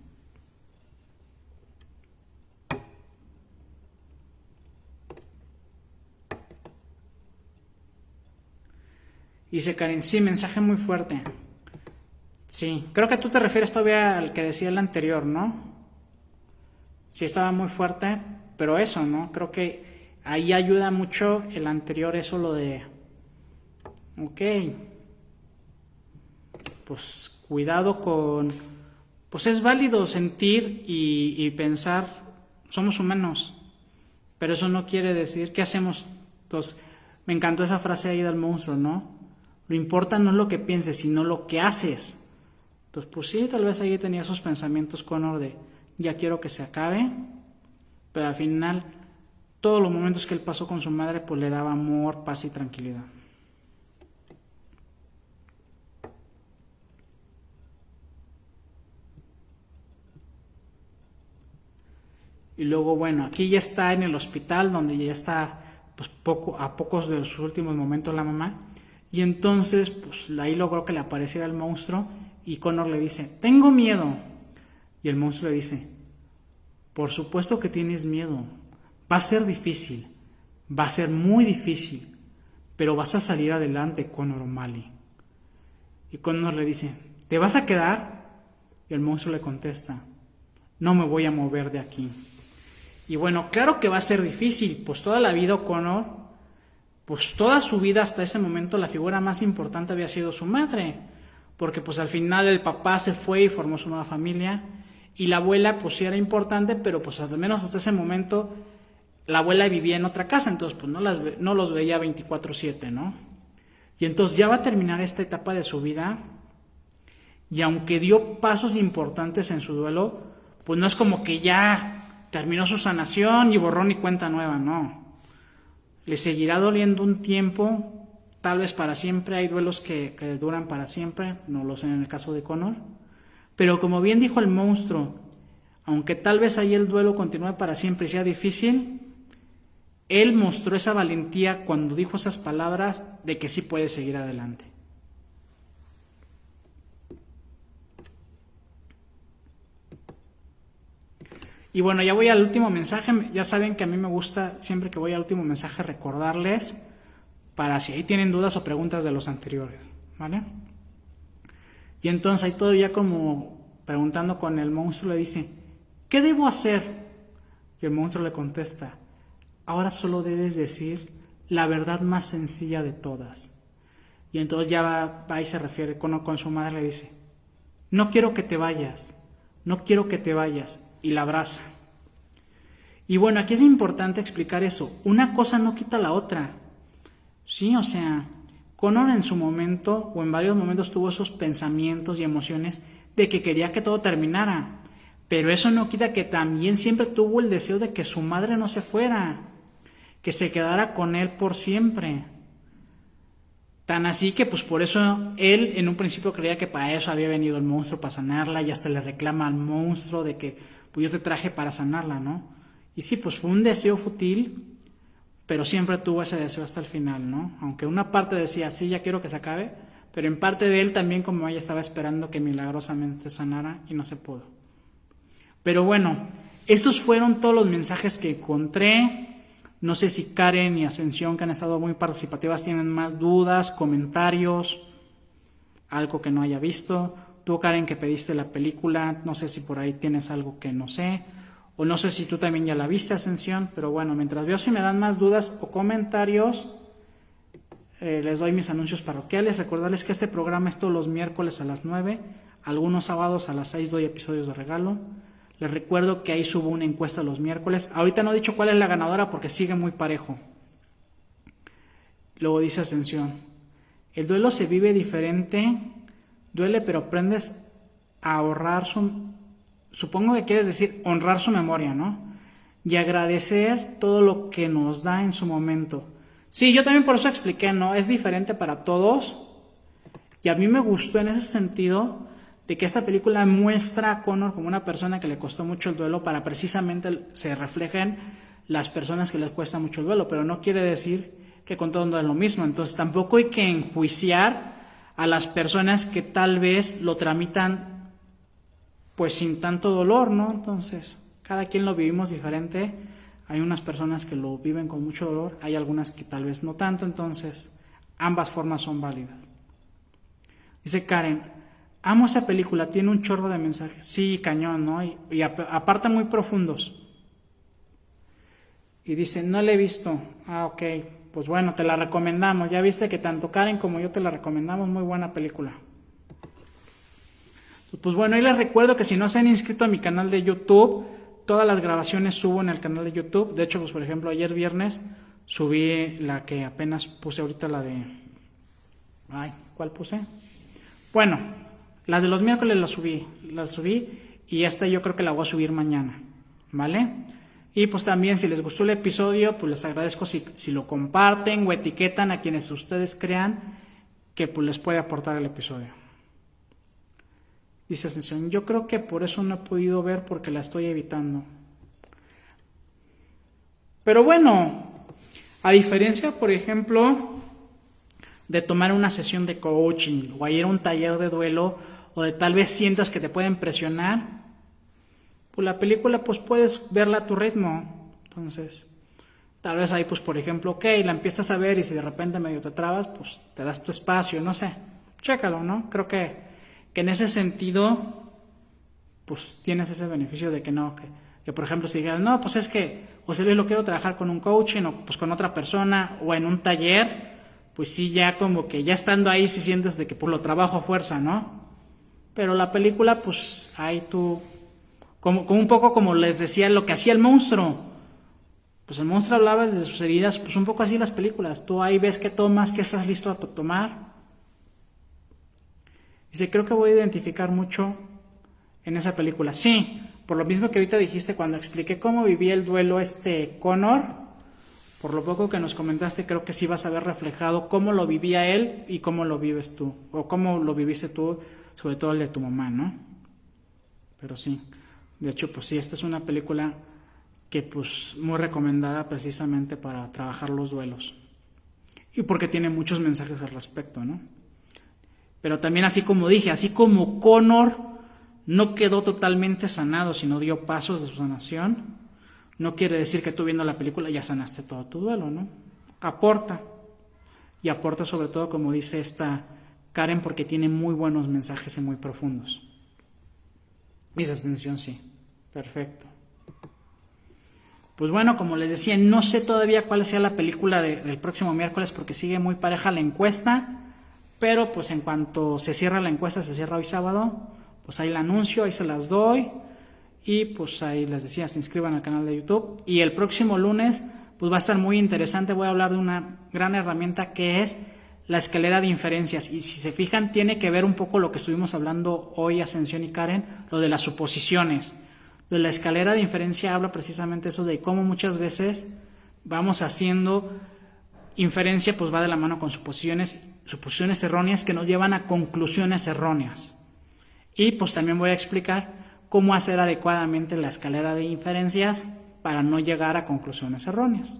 Dice Karen, sí, mensaje muy fuerte. Sí, creo que tú te refieres todavía al que decía el anterior, ¿no? Sí, estaba muy fuerte, pero eso, ¿no? Creo que ahí ayuda mucho el anterior, eso lo de, ok, pues cuidado con, pues es válido sentir y pensar, somos humanos, pero eso no quiere decir, ¿qué hacemos? Entonces, me encantó esa frase ahí del monstruo, ¿no? Lo importa no es lo que pienses, sino lo que haces. Entonces, pues sí, tal vez ahí tenía esos pensamientos Connor de, ya quiero que se acabe, pero al final, todos los momentos que él pasó con su madre, pues le daba amor, paz y tranquilidad. Y luego, bueno, aquí ya está en el hospital, donde ya está pues a pocos de sus últimos momentos la mamá. Y entonces, pues ahí logró que le apareciera el monstruo y Connor le dice, tengo miedo. Y el monstruo le dice, por supuesto que tienes miedo, va a ser difícil, va a ser muy difícil, pero vas a salir adelante, Connor O'Malley. Y Connor le dice, ¿te vas a quedar? Y el monstruo le contesta, no me voy a mover de aquí. Y bueno, claro que va a ser difícil, pues toda la vida Connor, pues toda su vida hasta ese momento la figura más importante había sido su madre, porque pues al final el papá se fue y formó su nueva familia, y la abuela pues sí era importante, pero pues al menos hasta ese momento la abuela vivía en otra casa, entonces pues no los veía 24/7, ¿no? Y entonces ya va a terminar esta etapa de su vida, y aunque dio pasos importantes en su duelo, pues no es como que ya terminó su sanación y borrón y cuenta nueva, no. Le seguirá doliendo un tiempo, tal vez para siempre, hay duelos que duran para siempre, no lo sé en el caso de Connor, pero como bien dijo el monstruo, aunque tal vez ahí el duelo continúe para siempre y sea difícil, él mostró esa valentía cuando dijo esas palabras de que sí puede seguir adelante. Y bueno, ya voy al último mensaje. Ya saben que a mí me gusta, siempre que voy al último mensaje, recordarles para si ahí tienen dudas o preguntas de los anteriores, ¿vale? Y entonces ahí todavía como preguntando con el monstruo le dice, ¿qué debo hacer? Y el monstruo le contesta, ahora solo debes decir la verdad más sencilla de todas. Y entonces ya va y se refiere con su madre, le dice, no quiero que te vayas, no quiero que te vayas. Y la abraza. Y bueno, aquí es importante explicar eso. Una cosa no quita la otra. Sí, o sea, Connor en su momento o en varios momentos tuvo esos pensamientos y emociones de que quería que todo terminara. Pero eso no quita que también siempre tuvo el deseo de que su madre no se fuera, que se quedara con él por siempre. Tan así que pues por eso él en un principio creía que para eso había venido el monstruo, para sanarla, y hasta le reclama al monstruo de que pues yo te traje para sanarla, ¿no? Y sí, pues fue un deseo fútil, pero siempre tuvo ese deseo hasta el final, ¿no? Aunque una parte decía, sí, ya quiero que se acabe, pero en parte de él también como ella estaba esperando que milagrosamente sanara y no se pudo. Pero bueno, estos fueron todos los mensajes que encontré. No sé si Karen y Ascensión, que han estado muy participativas, tienen más dudas, comentarios, algo que no haya visto. Tú, Karen, que pediste la película, no sé si por ahí tienes algo que no sé. O no sé si tú también ya la viste, Ascensión, pero bueno, mientras veo si me dan más dudas o comentarios, les doy mis anuncios parroquiales. Recordarles que este programa es todos los miércoles a las 9, algunos sábados a las 6 doy episodios de regalo. Les recuerdo que ahí subo una encuesta los miércoles. Ahorita no he dicho cuál es la ganadora porque sigue muy parejo. Luego dice Ascensión: el duelo se vive diferente, duele pero aprendes a ahorrar supongo que quieres decir honrar su memoria, ¿no? Y agradecer todo lo que nos da en su momento. Sí, yo también por eso expliqué, ¿no? Es diferente para todos. Y a mí me gustó en ese sentido de que esta película muestra a Connor como una persona que le costó mucho el duelo para precisamente se reflejen las personas que les cuesta mucho el duelo, pero no quiere decir que con todo no es lo mismo. Entonces tampoco hay que enjuiciar a las personas que tal vez lo tramitan pues sin tanto dolor, ¿no? Entonces, cada quien lo vivimos diferente. Hay unas personas que lo viven con mucho dolor, hay algunas que tal vez no tanto, entonces ambas formas son válidas. Dice Karen: amo esa película, tiene un chorro de mensajes. Sí, cañón, ¿no? Y aparte muy profundos. Y dice: no la he visto. Ah, ok, pues bueno, te la recomendamos. Ya viste que tanto Karen como yo te la recomendamos, muy buena película. Pues bueno, y les recuerdo que si no se han inscrito a mi canal de YouTube, todas las grabaciones subo en el canal de YouTube. De hecho, pues por ejemplo, ayer viernes subí la que apenas puse ahorita, la de... Ay, ¿cuál puse? Bueno, la de los miércoles la subí y esta yo creo que la voy a subir mañana, ¿vale? Y pues también si les gustó el episodio, pues les agradezco si lo comparten o etiquetan a quienes ustedes crean que pues les puede aportar el episodio. Dice Ascensión: yo creo que por eso no he podido ver porque la estoy evitando. Pero bueno, a diferencia, por ejemplo, de tomar una sesión de coaching o ir a un taller de duelo o de tal vez sientas que te pueden presionar, pues la película pues puedes verla a tu ritmo. Entonces, tal vez ahí pues por ejemplo, ok, la empiezas a ver y si de repente medio te trabas, pues te das tu espacio, no sé, chécalo, ¿no? Creo que en ese sentido, pues tienes ese beneficio de que no, que por ejemplo si digas, no, pues es que, o si lo quiero trabajar con un coaching o pues con otra persona o en un taller, pues sí, ya como que ya estando ahí sí sientes de que pues lo trabajo a fuerza, ¿no? Pero la película, pues ahí tú, como un poco como les decía, lo que hacía el monstruo, pues el monstruo hablaba desde sus heridas, pues un poco así las películas, tú ahí ves qué tomas, qué estás listo a tomar. Dice: creo que voy a identificar mucho en esa película. Sí, por lo mismo que ahorita dijiste cuando expliqué cómo vivía el duelo Connor, por lo poco que nos comentaste, creo que sí vas a ver reflejado cómo lo vivía él y cómo lo vives tú, o cómo lo viviste tú, sobre todo el de tu mamá, ¿no? Pero sí, de hecho, pues sí, esta es una película que pues muy recomendada precisamente para trabajar los duelos. Y porque tiene muchos mensajes al respecto, ¿no? Pero también así como dije, así como Connor no quedó totalmente sanado, sino dio pasos de su sanación, no quiere decir que tú viendo la película ya sanaste todo tu duelo, ¿no? Aporta. Y aporta sobre todo, como dice esta Karen, porque tiene muy buenos mensajes y muy profundos. Esa Ascensión sí. Perfecto. Pues bueno, como les decía, no sé todavía cuál sea la película del próximo miércoles porque sigue muy pareja la encuesta. Pero pues en cuanto se cierra la encuesta, se cierra hoy sábado, pues ahí la anuncio, ahí se las doy. Y pues ahí les decía, se inscriban al canal de YouTube. Y el próximo lunes pues va a estar muy interesante, voy a hablar de una gran herramienta que es la escalera de inferencias. Y si se fijan, tiene que ver un poco lo que estuvimos hablando hoy, Ascensión y Karen, lo de las suposiciones. De la escalera de inferencia habla precisamente eso de cómo muchas veces vamos haciendo inferencia, pues va de la mano con suposiciones erróneas que nos llevan a conclusiones erróneas. Y pues también voy a explicar cómo hacer adecuadamente la escalera de inferencias para no llegar a conclusiones erróneas,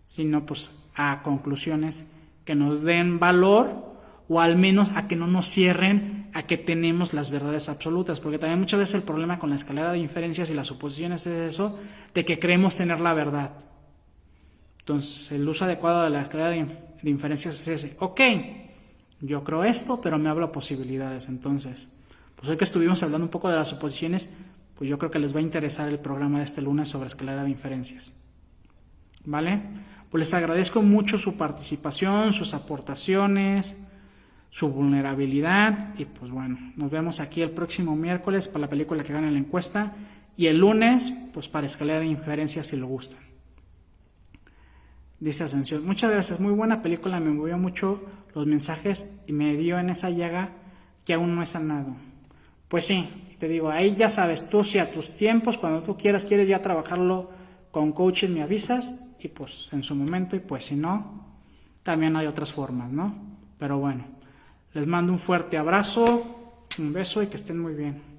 sino pues a conclusiones que nos den valor o al menos a que no nos cierren a que tenemos las verdades absolutas, porque también muchas veces el problema con la escalera de inferencias y las suposiciones es eso, de que creemos tener la verdad. Entonces, el uso adecuado de la escalera de inferencias es ese. Ok, yo creo esto, pero me hablo posibilidades. Entonces, pues hoy que estuvimos hablando un poco de las suposiciones, pues yo creo que les va a interesar el programa de este lunes sobre escalera de inferencias. ¿Vale? Pues les agradezco mucho su participación, sus aportaciones, su vulnerabilidad y pues bueno, nos vemos aquí el próximo miércoles para la película que gane la encuesta y el lunes pues para escalera de inferencias si lo gustan. Dice Ascensión, muchas gracias, muy buena película, me movió mucho los mensajes y me dio en esa llaga que aún no he sanado. Pues sí, te digo, ahí ya sabes, tú si a tus tiempos, cuando tú quieres ya trabajarlo con coaching, me avisas y pues en su momento, y pues si no, también hay otras formas, ¿no? Pero bueno, les mando un fuerte abrazo, un beso y que estén muy bien.